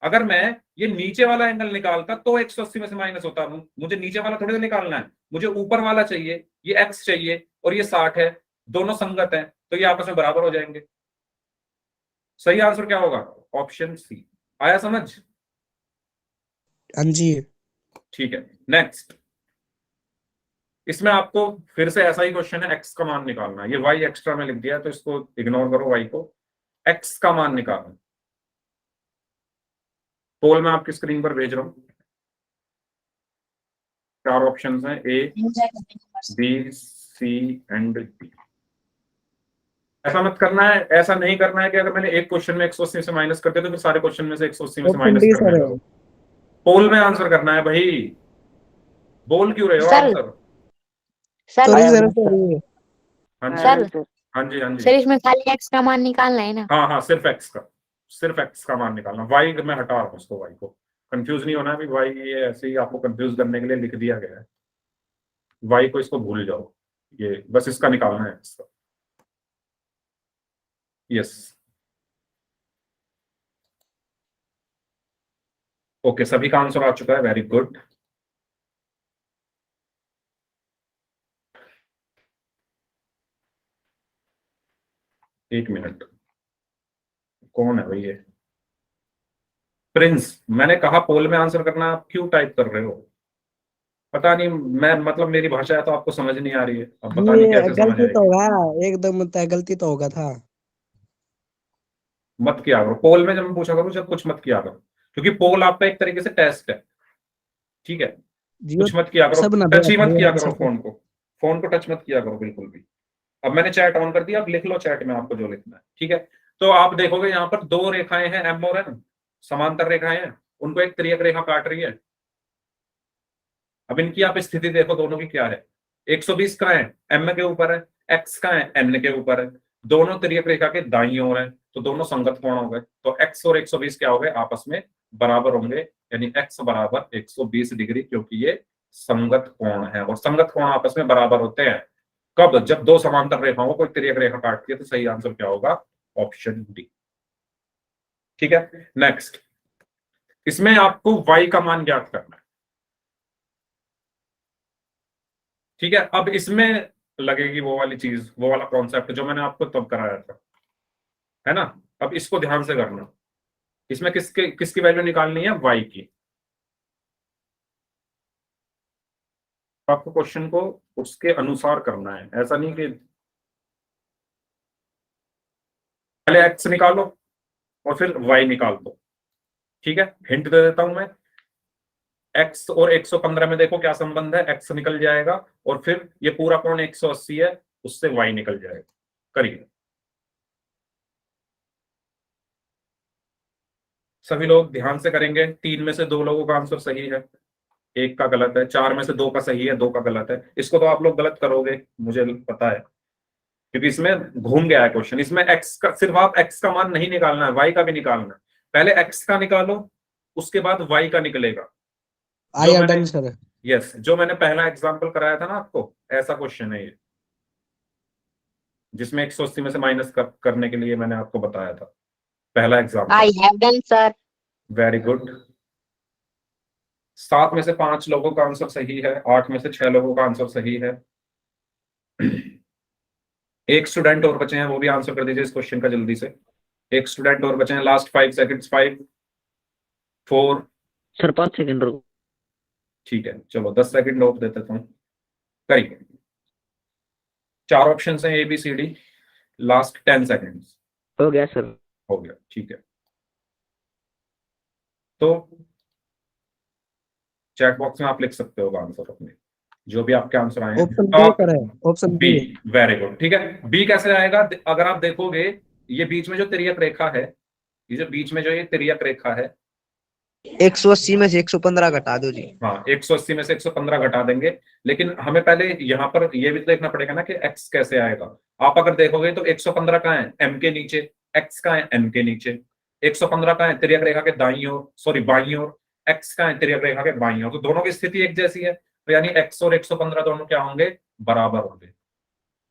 अगर मैं ये नीचे वाला एंगल निकालता तो 180 में से माइनस होता। मुझे नीचे वाला थोड़ी निकालना है, मुझे ऊपर वाला चाहिए। ये एक्स चाहिए और ये 60 है, दोनों संगत हैं, तो ये आपस में बराबर हो जाएंगे। सही आंसर क्या होगा? Option C. आया समझ? हाँ जी। ठीक है, नेक्स्ट। इसमें आपको फिर से ऐसा ही क्वेश्चन है, एक्स का मान निकालना है। ये वाई एक्स्ट्रा में लिख दिया है, तो इसको इग्नोर करो, वाई को। एक्स का मान निकालना। पोल में आपकी स्क्रीन पर भेज रहा हूं। 4 ऑप्शंस हैं, A B C and D. ऐसा मत करना है, ऐसा नहीं करना है कि अगर मैंने एक क्वेश्चन में 180 से माइनस कर दिया तो फिर सारे क्वेश्चन में से 180 में से ऑप्शन माइनस डी करने सर। लगो। पोल में आंसर करना है भाई। बोल क्यों रहे हो सर। आंसर? सर सॉरी आया सर, आंसर। सॉरी। हाँ जी सर। हाँ जी हाँ सर जी। इसमें खाली एक्स का मान निकालना है ना? हाँ हाँ, सिर्फ एक्स का मान निकालना। वाई में हटा रहा हूं उसको, वाई को कंफ्यूज नहीं होना है भी। वाई ये ऐसे ही आपको कंफ्यूज करने के लिए लिख दिया गया है। वाई को इसको भूल जाओ, ये बस इसका निकालना है, इसका। यस, ओके, सभी का आंसर आ चुका है, वेरी गुड। एक मिनट, कौन है भाई ये? प्रिंस, मैंने कहा पोल में आंसर करना, आप क्यों टाइप कर रहे हो? पता नहीं, मैं मतलब मेरी भाषा है तो आपको समझ नहीं आ रही है, अब पता नहीं ये कैसे समझ गलती तो आएगी। होगा, एकदम गलती तो होगा था। मत किया करो पोल में, जब मैं पूछा करूँ जब कुछ मत किया करो, क्योंकि पोल आपका एक तरीके से टेस्ट है, ठीक है? जियो कुछ मत किया करो, सब ना टच ही मत किया करो सब। फोन को। फोन को टच मत किया करो बिल्कुल भी। अब मैंने चैट ऑन कर दिया, अब लिख लो चैट में आपको जो लिखना है, ठीक है? तो आप देखोगे यहाँ पर 2 रेखाएं हैं, एम और एन, समांतर रेखाएं हैं, उनको एक तिर्यक रेखा काट रही है। अब इनकी आप स्थिति देखो, दोनों की क्या है। 120 का है एम के ऊपर है, एक्स का है एन के ऊपर है, दोनों तिर्यक रेखा के दाईं ओर है, तो दोनों संगत कोण हो गए। तो एक्स और 120 क्या हो गए? आपस में बराबर होंगे, यानी एक्स बराबर 120 डिग्री, क्योंकि ये संगत कोण है। और संगत कोण आपस में बराबर होते हैं कब? जब 2 समांतर रेखाओं को तिर्यक रेखा काटती है। तो सही आंसर क्या होगा? Option D. ठीक है, नेक्स्ट। इसमें आपको y का मान ज्ञात करना है, ठीक है? अब इसमें लगेगी वो वाली चीज, वो वाला कॉन्सेप्ट जो मैंने आपको तब कराया था, है ना? अब इसको ध्यान से करना। इसमें किसकी वैल्यू निकालनी है? y की। आपको क्वेश्चन को उसके अनुसार करना है, ऐसा नहीं कि पहले x निकालो और फिर y निकाल दो, ठीक है? हिंट दे देता हूं मैं। x और 115 में देखो क्या संबंध है, x निकल जाएगा और फिर ये पूरा कोण 180 है, उससे y निकल जाएगा। करिए, सभी लोग ध्यान से करेंगे। 3 में से 2 लोगों का आंसर सही है, 1 का गलत है। 4 में से 2 का सही है, 2 का गलत है। इसको तो आप लोग गलत करोगे, मुझे पता है, क्योंकि इसमें घूम गया है क्वेश्चन। इसमें x का, सिर्फ आप x का मान नहीं निकालना है, y का भी निकालना है। पहले x का निकालो, उसके बाद y का निकलेगा। आया डन सर। यस, जो मैंने पहला एग्जांपल कराया था ना आपको, ऐसा क्वेश्चन है ये, जिसमें 180 में से माइनस करने के लिए मैंने आपको बताया था, पहला example. I have done, sir. Very good. 7 में से 5 लोगों का आंसर सही है, 8 में से 6 लोगों का आंसर सही है। एक स्टूडेंट और बचे हैं, वो भी आंसर कर दीजिए इस क्वेश्चन का जल्दी से। एक स्टूडेंट और बचे हैं, लास्ट 5 सेकंड्स। 5 4 सर 5 सेकंड रुको। ठीक है, चलो 10 सेकंड रोक देते तुम। करिए। 4 ऑप्शन हैं, ABCD, लास्ट 10 सेकंड्स। हो गया सर। हो गया, ठीक है। तो चैट बॉक्स में आप लिख सकते हो आंसर अपने, जो भी आपके आंसर आए हैं। ऑप्शन तो बी आप पर है, option B, B. Very good, ठीक है। बी कैसे आएगा? अगर आप देखोगे, ये बीच में जो तिर्यक रेखा है, ये जो बीच में जो ये तिर्यक रेखा है, 180 में से 115 घटा दो जी। हाँ, 180 में से 115 घटा देंगे। लेकिन हमें पहले यहाँ पर ये भी देखना पड़ेगा ना कि x कैसे आएगा। आप अगर देखोगे तो 115 कहाँ है? m के नीचे। x कहाँ है? m के नीचे। 115 कहाँ है? तिर्यक रेखा के दाईं ओर, सॉरी बाईं ओर। x कहाँ है? तिर्यक रेखा के बाईं ओर। तो दोनों की स्थिति एक जैसी है, तो यानी x और 115 दोनों क्या होंगे? बराबर होंगे।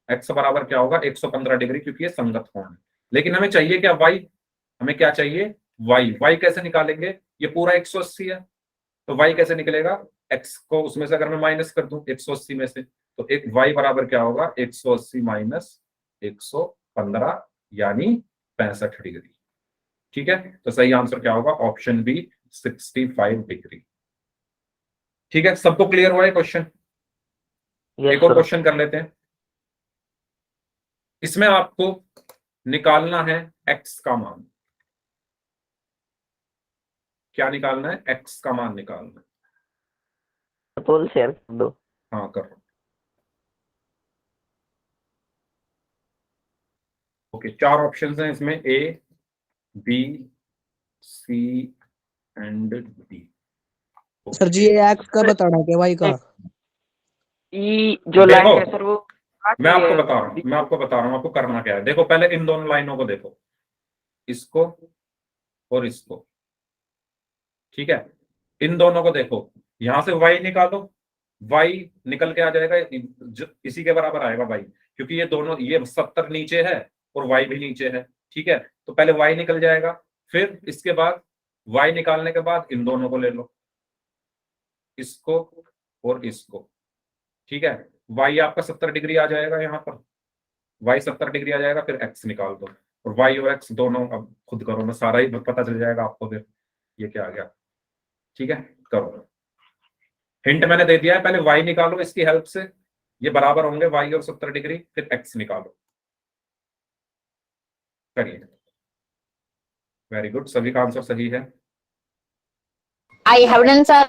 x बराबर क्या होगा? 115 डिग्री, क्योंकि ये संगत कोण है। लेकिन हमें चाहिए क्या? y। हमें क्या चाहिए? y कैसे निकालेंगे? ये पूरा 180 है, तो y कैसे निकलेगा? x को उसमें से अगर मैं माइनस कर दूं 180 में से, तो एक y बराबर क्या होगा? 180 माइनस 115, यानी 65 डिग्री। ठीक है, तो सही आंसर क्या होगा? Option B, 65 degree. ठीक है, सबको क्लियर हुआ है क्वेश्चन? एक और क्वेश्चन कर लेते हैं। इसमें आपको निकालना है x का मान। क्या निकालना है? x का मान निकालना है। पोल शेयर कर दो। हाँ, कर। ओके, 4 ऑप्शंस हैं इसमें, A, B, C and D। Sir ji ये एक्स का बताना क्या वाई का? ई जो लाइन देखो, है सर वो मैं आपको बता रहा हूँ आपको करना क्या है। देखो, पहले इन दोनों लाइनों को देखो, इसको और इसको। ठीक है, इन दोनों को देखो, यहां से y निकालो, y निकल के आ जाएगा, इसी के बराबर आएगा y, क्योंकि ये दोनों, ये 70 नीचे है और y भी नीचे है। ठीक है, तो पहले y निकल जाएगा, फिर इसके बाद y निकालने के बाद इन दोनों को ले लो, इसको और इसको। ठीक है, y आपका 70 डिग्री आ जाएगा, यहाँ पर y 70 डिग्री आ जाएगा, फिर x निकाल दो, और y और x दोनों अब खुद करो ना, सारा ही पता चल जाएगा आपको फिर ये क्या आ गया। ठीक है, करो। हिंट मैंने दे दिया है, पहले y निकालो इसकी हेल्प से, ये बराबर होंगे y और 70 डिग्री, फिर x निकालो। करिए। वेरी गुड, सभी का आंसर सही है। I have done, sir.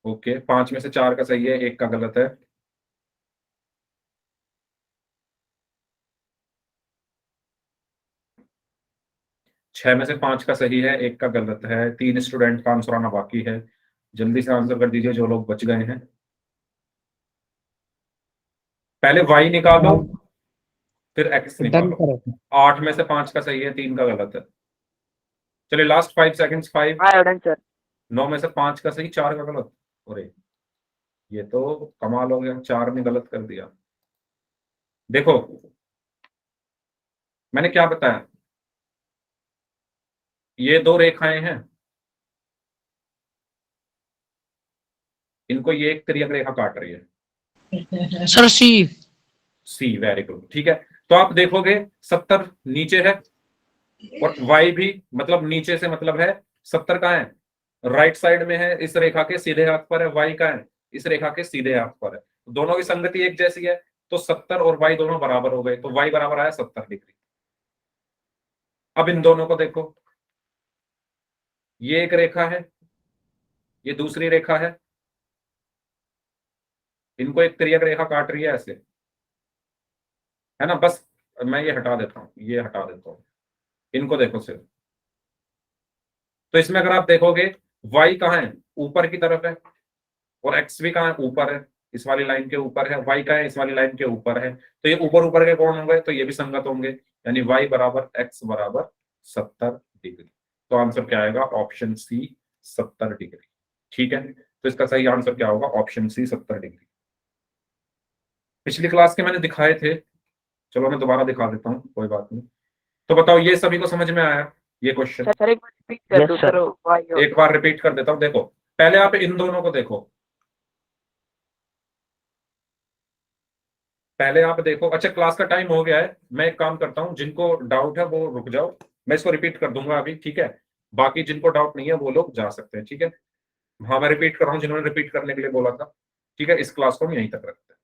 Okay, 5 में से 4 का सही है, 1 का गलत है। छह में से 5 का सही है, 1 का गलत है। 3 स्टूडेंट का आंसर आना बाकी है, जल्दी से आंसर कर दीजिए जो लोग बच गए हैं। पहले y निकालो, फिर x डन निकालो। करो। 8 में से 5 का सही है, 3 का गलत है। चलिए, लास्ट 5 सेकंड्स। 5, हाँ डन सर। 9 में से 5 का सही, 4 का गलत। अरे ये तो कमाल हो गया, 4 ने गलत कर दिया। देखो, मैंने क्या बताया, ये 2 रेखाएं हैं, इनको ये एक तिर्यक रेखा काट रही है। सर सी। सी, वेरी गुड, ठीक है। तो आप देखोगे 70 नीचे है, और y भी, मतलब नीचे से मतलब है 70 का है, राइट साइड में है, इस रेखा के सीधे हाथ पर है। y का है इस रेखा के सीधे हाथ पर है, दोनों की संगति एक जैसी है, तो 70 और y दोनों बराबर हो गए, तो y बराबर आया 70 डिग्री। अब इन दोनों को देखो, ये एक रेखा है, ये दूसरी रेखा है, इनको एक तिर्यक रेखा काट रही है ऐसे, है ना। बस मैं ये हटा देता हूं, ये हटा देता हूं, इनको देखो सिर्फ। तो इसमें अगर आप देखोगे, y कहाँ है? ऊपर की तरफ है, और x भी कहाँ है? ऊपर है, इस वाली लाइन के ऊपर है। y का है? इस वाली लाइन के ऊपर है, तो ये ऊपर ऊपर के कोण होंगे, तो ये भी संगत होंगे, यानी y बराबर x बराबर 70 डिग्री। तो आंसर क्या आएगा? Option C, 70 degree. ठीक है, तो इसका सही आंसर क्या होगा? Option C 70 degree. पिछली क्लास के मैंने दिखाए थे, चलो मैं दोबारा दिखा देता हूँ, कोई बात नहीं। तो बताओ ये सभी को समझ में आया ये क्वेश्चन? सर एक बार रिपीट कर दो Yes, sir. सर वाई एक बार रिपीट कर देता हूँ। देखो पहले आप इन दोनों को देखो, पहले आप देखो। अच्छा क्लास का टाइम हो गया है, मैं एक काम करता हूँ, जिनको डाउट है वो रुक जाओ, मैं इसको रिपीट कर दूंगा अभी, ठीक है? बाकी जिनको डाउट नहीं है वो लोग जा सकते हैं, ठीक है? हाँ मैं रिपीट कर रहा हूँ, जिन्होंने रिपीट करने के लिए बोला था, ठीक है? इस क्लास को हम यहीं तक रखते हैं।